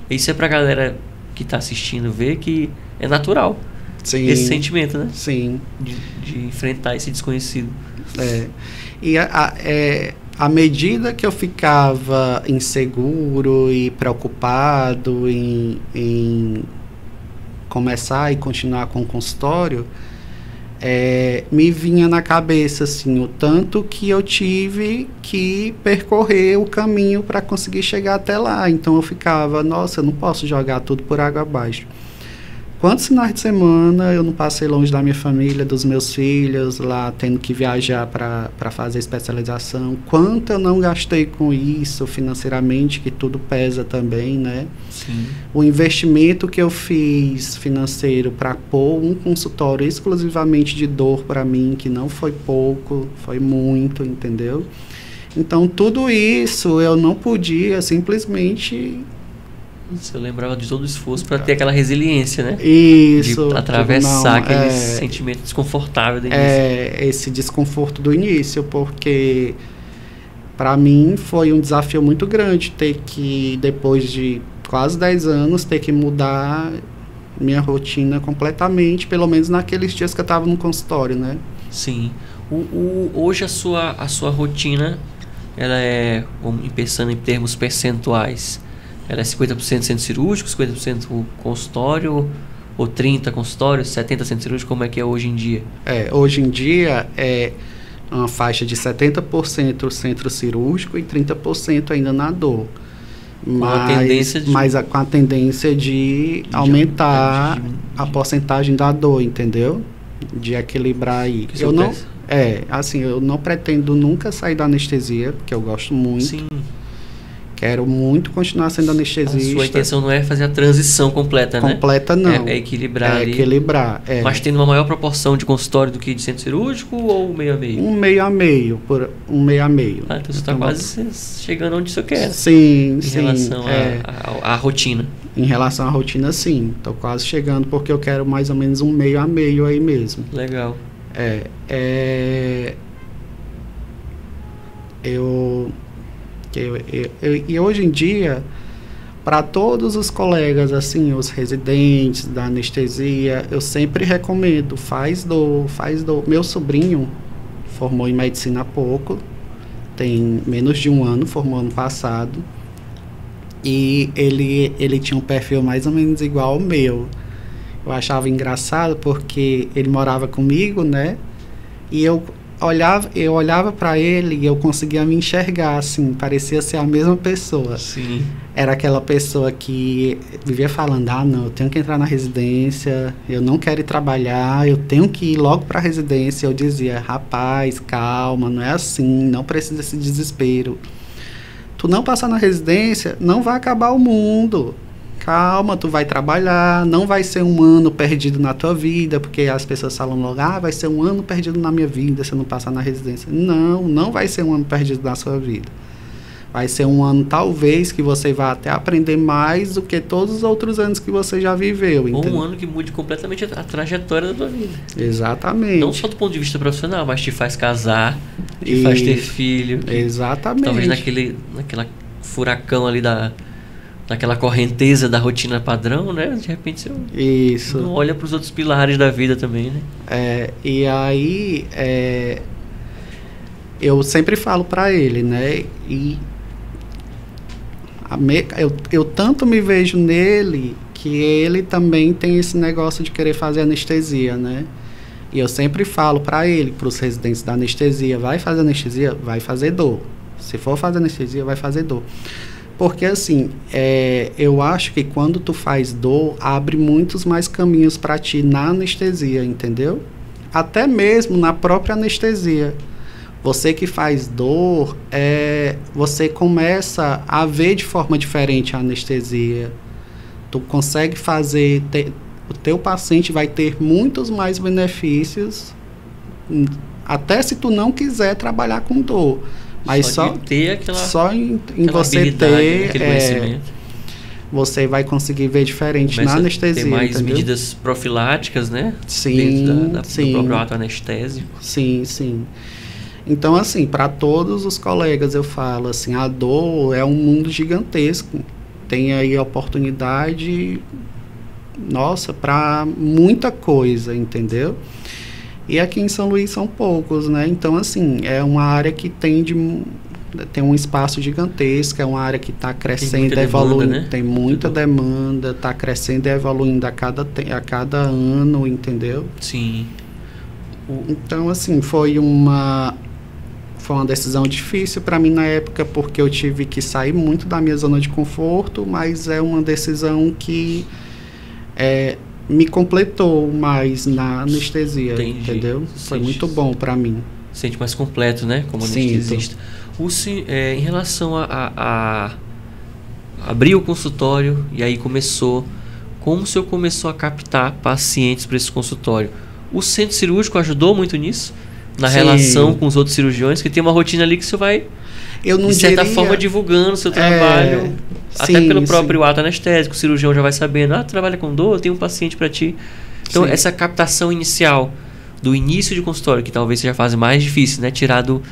isso é pra galera que tá assistindo ver que é natural. Sim. Esse sentimento, né? Sim. De enfrentar esse desconhecido. E à medida que eu ficava inseguro e preocupado em começar e continuar com o consultório, me vinha na cabeça assim, o tanto que eu tive que percorrer o caminho para conseguir chegar até lá. Então eu ficava, nossa, eu não posso jogar tudo por água abaixo. Quantos finais de semana eu não passei longe da minha família, dos meus filhos, lá tendo que viajar para fazer especialização? Quanto eu não gastei com isso financeiramente, que tudo pesa também, né? Sim. O investimento que eu fiz financeiro para pôr um consultório exclusivamente de dor para mim, que não foi pouco, foi muito, entendeu? Então, tudo isso eu não podia simplesmente... Você lembrava de todo o esforço para ter aquela resiliência, né? Isso. De atravessar aquele sentimento desconfortável do início. Esse desconforto do início, porque para mim foi um desafio muito grande ter que, depois de quase 10 anos, ter que mudar minha rotina completamente, pelo menos naqueles dias que eu estava no consultório, né? Sim. Hoje a sua rotina, ela é, pensando em termos percentuais, ela é 50% centro cirúrgico, 50% consultório, ou 30% consultório, 70% centro cirúrgico, como é que é hoje em dia? Hoje em dia é uma faixa de 70% centro cirúrgico e 30% ainda na dor. Mas com a tendência de aumentar a porcentagem da dor, entendeu? De equilibrar aí. Eu não pretendo nunca sair da anestesia, porque eu gosto muito. Sim. Quero muito continuar sendo anestesista. A sua intenção não é fazer a transição completa, né? Completa não. É equilibrar ali. Equilibrar, Mas tendo uma maior proporção de consultório do que de centro cirúrgico ou meio a meio? Um meio a meio. Então você está quase chegando onde você quer. Sim, em relação à rotina. Em relação à rotina, sim. Estou quase chegando porque eu quero mais ou menos um meio a meio aí mesmo. Legal. E hoje em dia, para todos os colegas, assim, os residentes da anestesia, eu sempre recomendo, faz dor. Meu sobrinho formou em medicina há pouco, tem menos de um ano, formou ano passado, e ele tinha um perfil mais ou menos igual ao meu. Eu achava engraçado porque ele morava comigo, né? E eu olhava para ele e eu conseguia me enxergar, assim, parecia ser a mesma pessoa. Sim. Era aquela pessoa que vivia falando, não, eu tenho que entrar na residência, eu não quero ir trabalhar, eu tenho que ir logo para a residência. Eu dizia, rapaz, calma, não é assim, não precisa desse desespero. Tu não passar na residência, não vai acabar o mundo. Calma, tu vai trabalhar, não vai ser um ano perdido na tua vida, porque as pessoas falam logo, vai ser um ano perdido na minha vida se eu não passar na residência. Não vai ser um ano perdido na sua vida. Vai ser um ano, talvez, que você vai até aprender mais do que todos os outros anos que você já viveu. Ou entendeu? um ano que mude completamente a trajetória da tua vida. Exatamente. Não só do ponto de vista profissional, mas te faz casar, te faz ter filho. Exatamente. Talvez naquela furacão ali naquela correnteza da rotina padrão, né? De repente você não olha para os outros pilares da vida também, né? E aí eu sempre falo para ele, né? E eu tanto me vejo nele que ele também tem esse negócio de querer fazer anestesia, né? E eu sempre falo para ele, para os residentes da anestesia, vai fazer anestesia, vai fazer dor. Se for fazer anestesia, vai fazer dor. Porque assim, eu acho que quando tu faz dor, abre muitos mais caminhos para ti na anestesia, entendeu? Até mesmo na própria anestesia. Você que faz dor, você começa a ver de forma diferente a anestesia. Tu consegue fazer... o teu paciente vai ter muitos mais benefícios, até se tu não quiser trabalhar com dor. Mas só em você ter conhecimento, você vai conseguir ver diferente começa na anestesia. Ter mais entendeu? medidas profiláticas, né? Sim, do próprio ato anestésico. Sim, sim. Então, assim, para todos os colegas eu falo, assim, a dor é um mundo gigantesco. Tem aí oportunidade, nossa, para muita coisa, entendeu? E aqui em São Luís são poucos, né? Então, assim, é uma área que tem um espaço gigantesco, é uma área que está crescendo e evoluindo, né? Tem muita demanda, está crescendo e evoluindo a cada ano, entendeu? Sim. Então, assim, foi uma decisão difícil para mim na época, porque eu tive que sair muito da minha zona de conforto, mas é uma decisão que me completou mais na anestesia, entendeu? Foi muito bom para mim. Sente mais completo, né? Como anestesista. Em relação a abrir o consultório, e aí como o senhor começou a captar pacientes para esse consultório? O centro cirúrgico ajudou muito nisso? Na relação com os outros cirurgiões, que tem uma rotina ali que você vai, de certa forma, divulgando o seu trabalho, até pelo próprio ato anestésico. O cirurgião já vai sabendo, trabalha com dor, tem um paciente para ti. Então, essa captação inicial, do início de consultório, que talvez seja a fase mais difícil, né? Tirado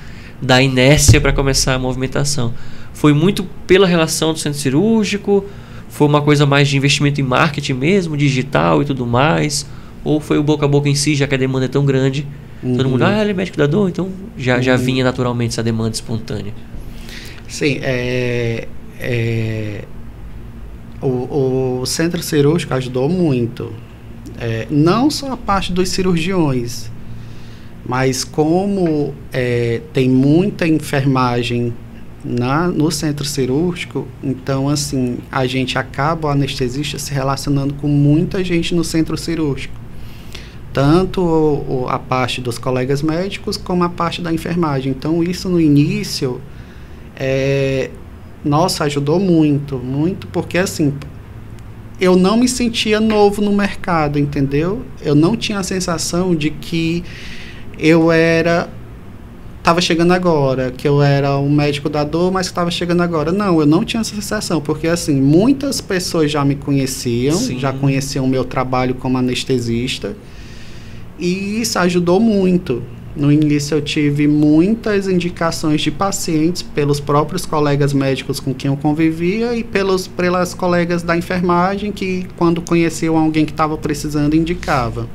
da inércia para começar a movimentação. Foi muito pela relação do centro cirúrgico? Foi uma coisa mais de investimento em marketing mesmo, digital e tudo mais? Ou foi o boca a boca em si, já que a demanda é tão grande? Todo mundo, ele é médico da dor, então já vinha naturalmente essa demanda espontânea. Sim, o centro cirúrgico ajudou muito. Não só a parte dos cirurgiões, mas como tem muita enfermagem no centro cirúrgico, então assim, a gente acaba, o anestesista, se relacionando com muita gente no centro cirúrgico. Tanto a parte dos colegas médicos como a parte da enfermagem. Então, isso no início, ajudou muito, muito, porque assim, eu não me sentia novo no mercado, entendeu? Eu não tinha a sensação de que eu estava chegando agora, que eu era um médico da dor, mas que estava chegando agora. Não, eu não tinha essa sensação, porque assim, muitas pessoas já me conheciam, já conheciam o meu trabalho como anestesista, e isso ajudou muito. No início eu tive muitas indicações de pacientes pelos próprios colegas médicos com quem eu convivia e pelas colegas da enfermagem que, quando conheciam alguém que estava precisando, indicava.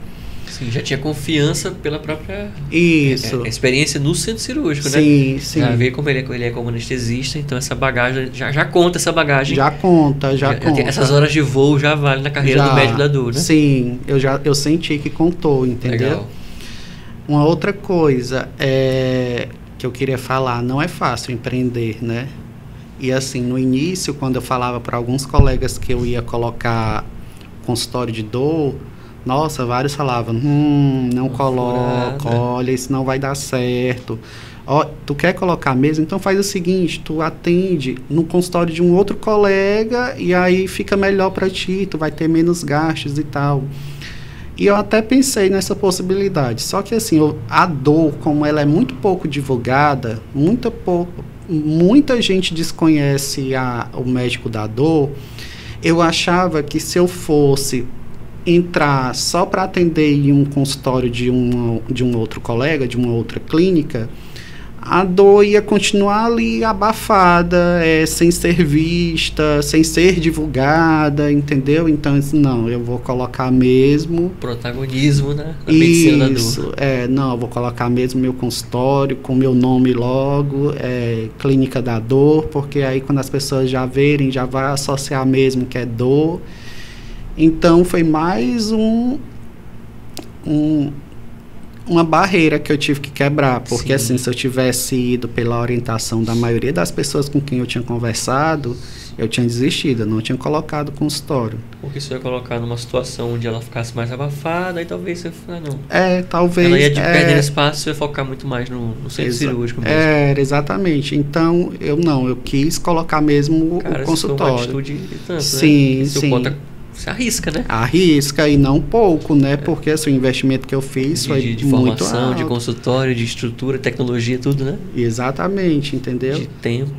Sim, já tinha confiança pela própria experiência no centro cirúrgico, né? Sim. Já vê como ele é como anestesista, então essa bagagem, já conta essa bagagem. Já conta. Essas horas de voo já vale na carreira do médico da dor, né? Sim, eu senti que contou, entendeu? Legal. Uma outra coisa que eu queria falar, não é fácil empreender, né? E assim, no início, quando eu falava para alguns colegas que eu ia colocar consultório de dor, nossa, vários falavam, não coloca, olha, isso não vai dar certo. Ó, tu quer colocar mesmo? Então faz o seguinte, tu atende no consultório de um outro colega e aí fica melhor para ti, tu vai ter menos gastos e tal. E eu até pensei nessa possibilidade, só que assim, a dor, como ela é muito pouco divulgada, muita gente desconhece o médico da dor, eu achava que se eu fosse entrar só para atender em um consultório de um outro colega, de uma outra clínica, a dor ia continuar ali abafada, sem ser vista, sem ser divulgada, entendeu? Então, não, eu vou colocar mesmo... protagonismo, né? Na medicina da dor. Não, eu vou colocar mesmo meu consultório, com meu nome logo, Clínica da Dor, porque aí quando as pessoas já verem, já vai associar mesmo que é dor. Então, foi mais uma barreira que eu tive que quebrar, porque assim, se eu tivesse ido pela orientação da maioria das pessoas com quem eu tinha conversado, eu tinha desistido, eu não tinha colocado consultório. Porque se eu ia colocar numa situação onde ela ficasse mais abafada, aí talvez você não. Talvez. Ela ia perdendo espaço, você ia focar muito mais no centro cirúrgico mesmo. Exatamente. Então, eu quis colocar mesmo o consultório. Foi uma atitude tanto, sim, né? Sim. Você arrisca, né? Arrisca, e não pouco, né? Porque assim, o investimento que eu fiz foi de muito formação, alto. de consultório, de estrutura, tecnologia, tudo, né? Exatamente, entendeu? De tempo.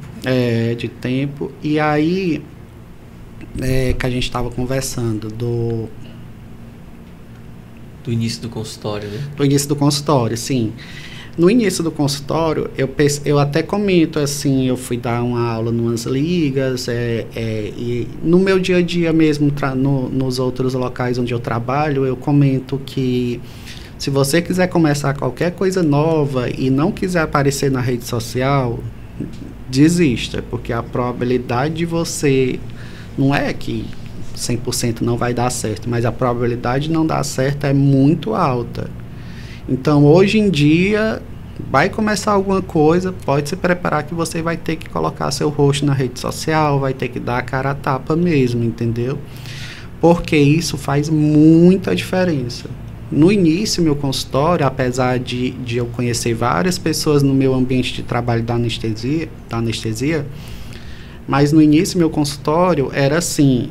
De tempo. E aí, que a gente estava conversando do início do consultório, né? Do início do consultório, sim. No início do consultório, eu até comento, assim, eu fui dar uma aula numas ligas, e no meu dia a dia mesmo, nos outros locais onde eu trabalho, eu comento que Se você quiser começar qualquer coisa nova e não quiser aparecer na rede social, desista, porque a probabilidade de você, não é que 100% não vai dar certo, mas a probabilidade de não dar certo é muito alta. Então, hoje em dia, vai começar alguma coisa, pode se preparar que você vai ter que colocar seu rosto na rede social, vai ter que dar a cara a tapa mesmo, entendeu? Porque isso faz muita diferença. No início, meu consultório, apesar de eu conhecer várias pessoas no meu ambiente de trabalho da anestesia, mas no início, meu consultório era assim,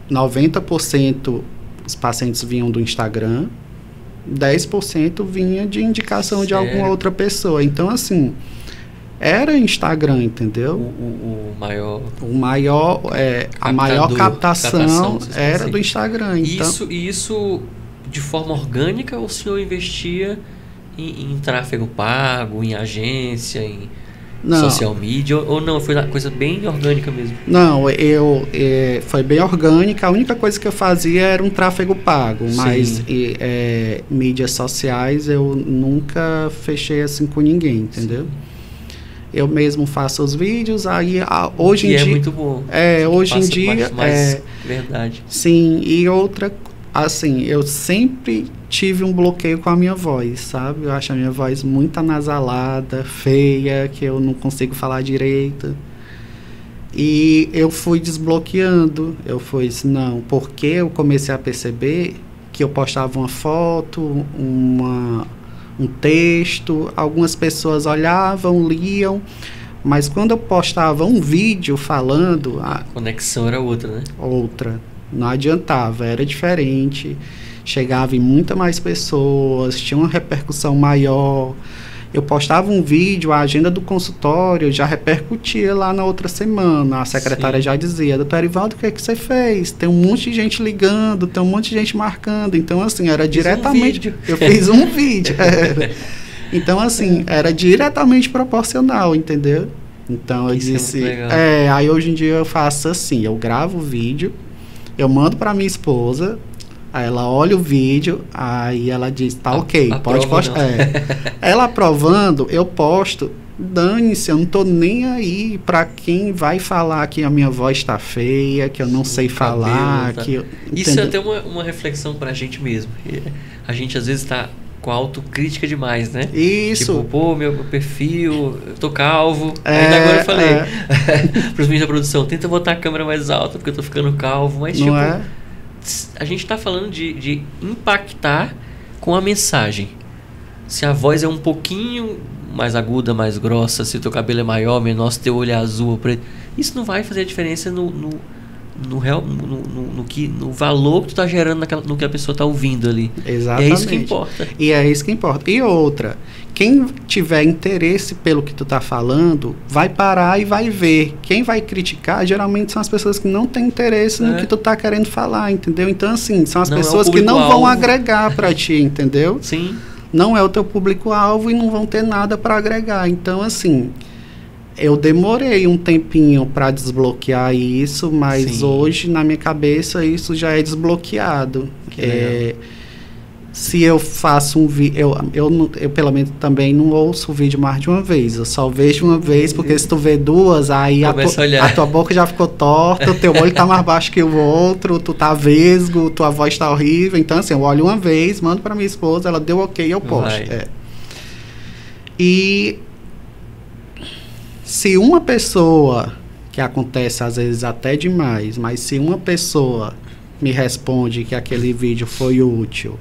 90% os pacientes vinham do Instagram, 10% vinha de indicação de alguma outra pessoa. Então, assim, era Instagram, entendeu? A maior captação era do Instagram. Então, isso de forma orgânica, ou o senhor investia em tráfego pago, em agência, em social media, ou não? Foi uma coisa bem orgânica mesmo? Não, foi bem orgânica. A única coisa que eu fazia era um tráfego pago, mas mídias sociais eu nunca fechei assim com ninguém, entendeu? Sim. Eu mesmo faço os vídeos, aí hoje em dia... é muito bom. Hoje em dia... verdade. Sim, e outra... Assim, eu sempre tive um bloqueio com a minha voz, sabe? Eu acho a minha voz muito anasalada, feia, que eu não consigo falar direito. E eu fui desbloqueando. Eu fui assim, não, porque eu comecei a perceber que eu postava uma foto, um texto, algumas pessoas olhavam, liam, mas quando eu postava um vídeo falando... A conexão era outra, né? Outra. Não adiantava, era diferente, chegava em muita mais pessoas, tinha uma repercussão maior. Eu postava um vídeo, a agenda do consultório já repercutia lá na outra semana. A secretária já dizia, doutor Erivaldo, o que é que você fez? Tem um monte de gente ligando, tem um monte de gente marcando. Então, assim, era diretamente... Eu fiz um vídeo. Então, assim, era diretamente proporcional, entendeu? Então, eu disse... aí hoje em dia eu faço assim, eu gravo o vídeo, eu mando para minha esposa, aí ela olha o vídeo, aí ela diz, tá ok, pode postar. Ela aprovando, eu posto, dane-se, eu não tô nem aí para quem vai falar que a minha voz tá feia, que eu não sei falar. Tá. Isso é até uma reflexão pra gente mesmo. A gente às vezes tá com autocrítica demais, né? Isso. Tipo, pô, meu perfil, eu tô calvo. Ainda agora eu falei pros meninos da produção, tenta botar a câmera mais alta porque eu tô ficando calvo. Mas, tipo, a gente tá falando de impactar com a mensagem. Se a voz é um pouquinho mais aguda, mais grossa, se o teu cabelo é maior, menor, se teu olho é azul ou preto, isso não vai fazer a diferença no valor que tu tá gerando no que a pessoa tá ouvindo ali. Exatamente. É isso que importa. E é isso que importa. E outra, quem tiver interesse pelo que tu tá falando, vai parar e vai ver. Quem vai criticar, geralmente são as pessoas que não têm interesse no que tu tá querendo falar, entendeu? Então, assim, são as pessoas que não vão agregar pra ti, entendeu? Sim. Não é o teu público-alvo e não vão ter nada para agregar. Então, assim... Eu demorei um tempinho para desbloquear isso, mas hoje, na minha cabeça, isso já é desbloqueado. Se eu faço um vídeo... Eu, pelo menos, também não ouço o vídeo mais de uma vez. Eu só vejo uma vez, porque se tu vê duas, aí a tua boca já ficou torta, o teu olho tá mais baixo que o outro, tu tá vesgo, tua voz tá horrível. Então, assim, eu olho uma vez, mando para minha esposa, ela deu ok, eu posto. E... Se uma pessoa, que acontece às vezes até demais, mas se uma pessoa me responde que aquele vídeo foi útil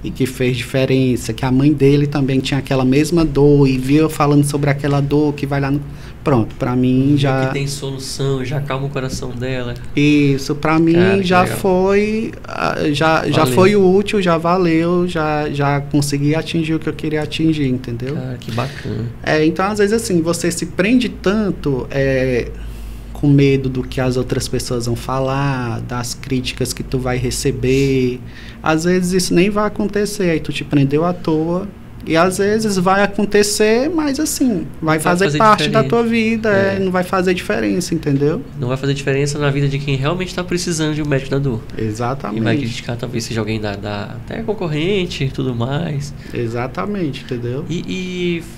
e que fez diferença, que a mãe dele também tinha aquela mesma dor e viu falando sobre aquela dor que vai lá no... Pronto, pra mim já... Que tem solução, já calma o coração dela. Isso, pra mim já foi... Já foi útil, já valeu, já consegui atingir o que eu queria atingir, entendeu? Cara, que bacana. Então, às vezes, assim, você se prende tanto com medo do que as outras pessoas vão falar, das críticas que tu vai receber. Às vezes isso nem vai acontecer, aí tu te prendeu à toa E às vezes vai acontecer, mas assim, vai fazer parte da tua vida, não vai fazer diferença, entendeu? Não vai fazer diferença na vida de quem realmente está precisando de um médico da dor. Exatamente. E vai criticar, talvez seja alguém até concorrente e tudo mais. Exatamente, entendeu?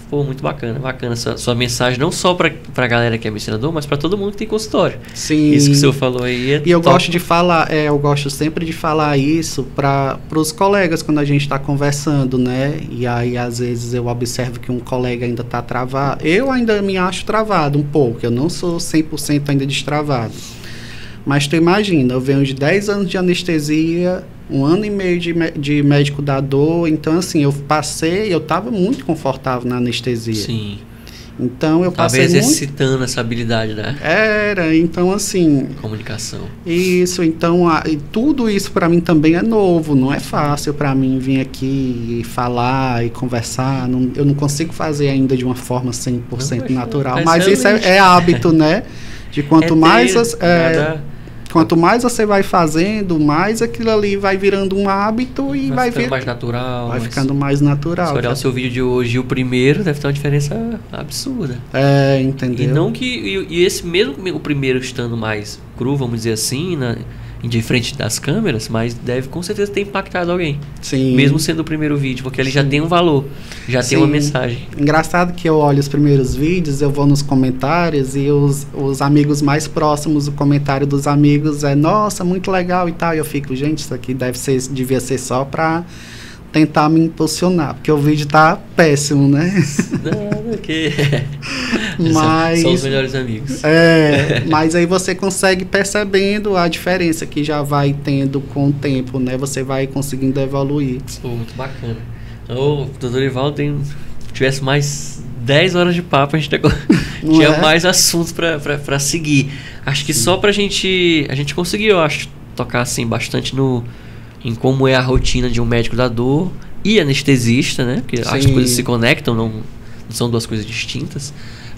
Pô, muito bacana sua mensagem, não só para a galera que é medicina da dor, mas para todo mundo que tem consultório. Sim. Isso que o senhor falou aí E eu gosto de falar, eu gosto sempre de falar isso para os colegas quando a gente está conversando, né? E aí, às vezes, eu observo que um colega ainda está travado. Eu ainda me acho travado um pouco, eu não sou 100% ainda destravado. Mas tu imagina, eu venho de 10 anos de anestesia, 1 ano e meio de médico da dor, então assim, eu estava muito confortável na anestesia. Sim. Então eu passei exercitando essa habilidade, né? Então assim... Comunicação. Isso, então tudo isso para mim também é novo, não é fácil para mim vir aqui e falar e conversar, eu não consigo fazer ainda de uma forma 100% natural, mas isso é hábito, né? De quanto mais... Quanto mais você vai fazendo, mais aquilo ali vai virando um hábito e vai ficando mais natural. Vai ficando mais natural. Se olhar o seu vídeo de hoje e o primeiro, deve ter uma diferença absurda. Entendeu? E não que esse mesmo o primeiro estando mais cru, vamos dizer assim, de frente das câmeras, mas deve com certeza ter impactado alguém. Sim. Mesmo sendo o primeiro vídeo, porque ele já tem um valor, já tem uma mensagem. Engraçado que eu olho os primeiros vídeos, eu vou nos comentários e os amigos mais próximos, o comentário dos amigos é, nossa, muito legal e tal. E eu fico, gente, isso aqui devia ser só pra tentar me impulsionar, porque o vídeo tá péssimo, né? Não, que... Mas, são os melhores amigos. Mas aí você consegue percebendo a diferença que já vai tendo com o tempo, né? Você vai conseguindo evoluir. Pô, muito bacana. O doutor Ivaldo tivesse mais 10 horas de papo, a gente tinha mais assuntos para seguir. Acho que só a gente conseguiu, eu acho, tocar assim bastante em como é a rotina de um médico da dor e anestesista, né? Porque as coisas se conectam, não são duas coisas distintas.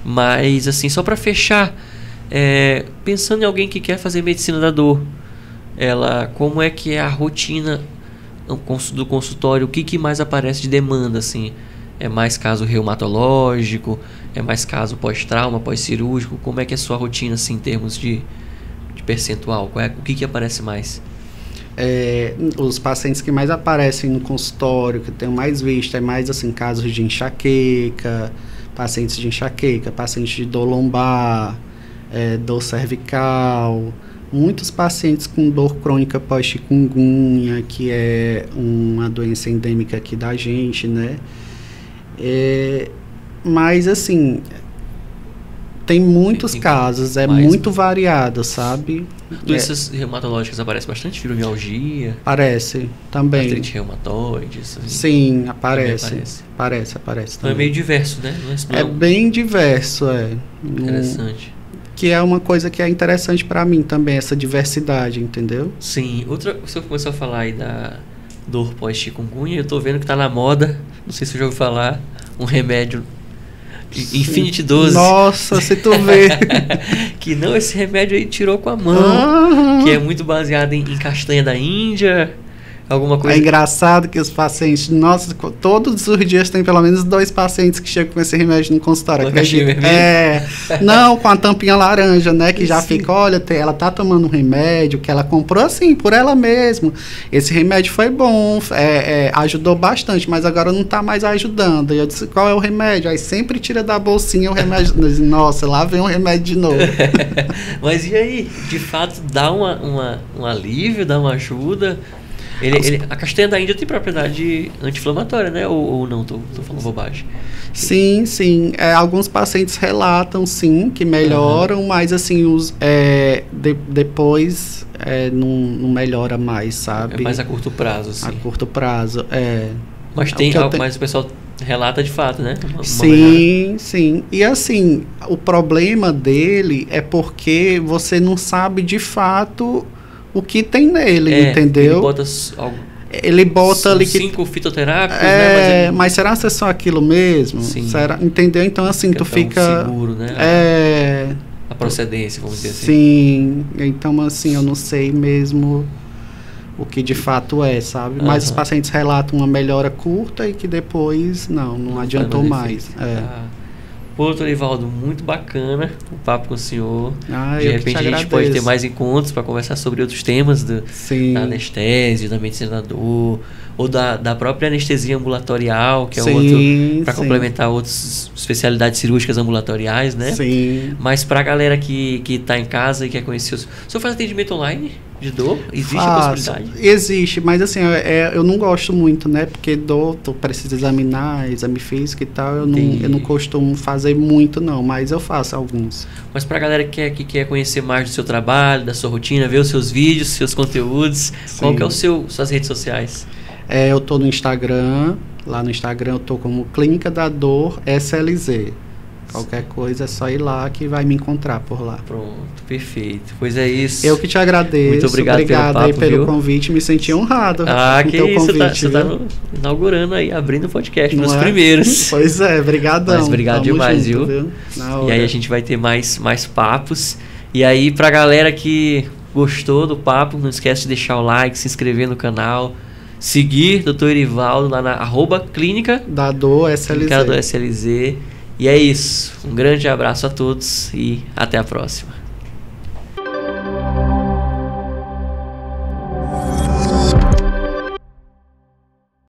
Mas, assim, só para fechar, pensando em alguém que quer fazer medicina da dor, como é que é a rotina do consultório? O que mais aparece de demanda, assim? É mais caso reumatológico? É mais caso pós-trauma, pós-cirúrgico? Como é que é a sua rotina, assim, em termos de percentual? O que aparece mais? Os pacientes que mais aparecem no consultório, que eu tenho mais visto, é mais assim, casos de enxaqueca, pacientes de dor lombar, dor cervical, muitos pacientes com dor crônica pós-chikungunya, que é uma doença endêmica aqui da gente, né? Mas assim, tem muitos casos, muito variado, sabe? Doenças reumatológicas aparecem bastante, fibromialgia? Aparece também. Artrite reumatoide? Assim. Sim, aparece. Aparece então é meio diverso, né? É bem diverso, Interessante. Que é uma coisa que é interessante para mim também, essa diversidade, entendeu? Sim. O senhor começou a falar aí da dor pós-chikungunya, eu tô vendo que tá na moda, não sei se você já ouviu falar, um remédio Infinity 12. Nossa, se tu vê. Que não, esse remédio aí tirou com a mão. Que é muito baseado em castanha da Índia. Alguma coisa. É engraçado que os pacientes, nossa, todos os dias tem pelo menos 2 pacientes que chegam com esse remédio no consultório. Não, com a tampinha laranja, né? Que já fica, olha, ela tá tomando um remédio que ela comprou assim, por ela mesma. Esse remédio foi bom, ajudou bastante, mas agora não tá mais ajudando. E eu disse, qual é o remédio? Aí sempre tira da bolsinha o remédio. Nossa, lá vem o remédio de novo. Mas e aí? De fato, dá um alívio, dá uma ajuda? A castanha da Índia tem propriedade anti-inflamatória, né? Ou não? Tô falando bobagem. Sim. Alguns pacientes relatam, sim, que melhoram, mas assim, depois não melhora mais, sabe? É mais a curto prazo, assim. A curto prazo, Mas mas o pessoal relata de fato, né? Sim. E assim, o problema dele é porque você não sabe de fato o que tem nele, entendeu? Ele bota ali 5 fitoterápicos, né? Mas será que é só aquilo mesmo? Sim. Entendeu? Então assim, tu fica seguro, né? A procedência, vamos dizer assim. Sim. Então assim, eu não sei mesmo o que de fato é, sabe? Mas os pacientes relatam uma melhora curta e que depois não adiantou mais. Pô, doutor Irivaldo, muito bacana o papo com o senhor. De repente a gente pode ter mais encontros para conversar sobre outros temas da anestesia, da medicina da dor, ou da própria anestesia ambulatorial, que é outro, para complementar outras especialidades cirúrgicas ambulatoriais, né? Sim. Mas para a galera que está em casa e quer conhecer o senhor faz atendimento online de dor? Existe a possibilidade? Existe, mas assim, eu não gosto muito, né? Porque dor, tu precisa examinar, exame físico e tal, eu não costumo fazer muito não, mas eu faço alguns. Mas pra galera que quer conhecer mais do seu trabalho, da sua rotina, ver os seus vídeos, seus conteúdos, qual que é suas redes sociais? Eu tô no Instagram, lá no Instagram eu tô como Clínica da Dor SLZ. Qualquer coisa é só ir lá que vai me encontrar por lá. Pronto, perfeito. Pois é isso. Eu que te agradeço. Muito obrigado pelo papo, aí pelo convite, me senti honrado. Que isso, você tá inaugurando aí, abrindo o podcast, nos primeiros. Pois é, brigadão. Mas obrigado demais, junto, viu? E aí a gente vai ter mais papos. E aí pra galera que gostou do papo, não esquece de deixar o like, se inscrever no canal, seguir Dr. Irivaldo lá na @Clínica da Dor SLZ. E é isso. Um grande abraço a todos e até a próxima.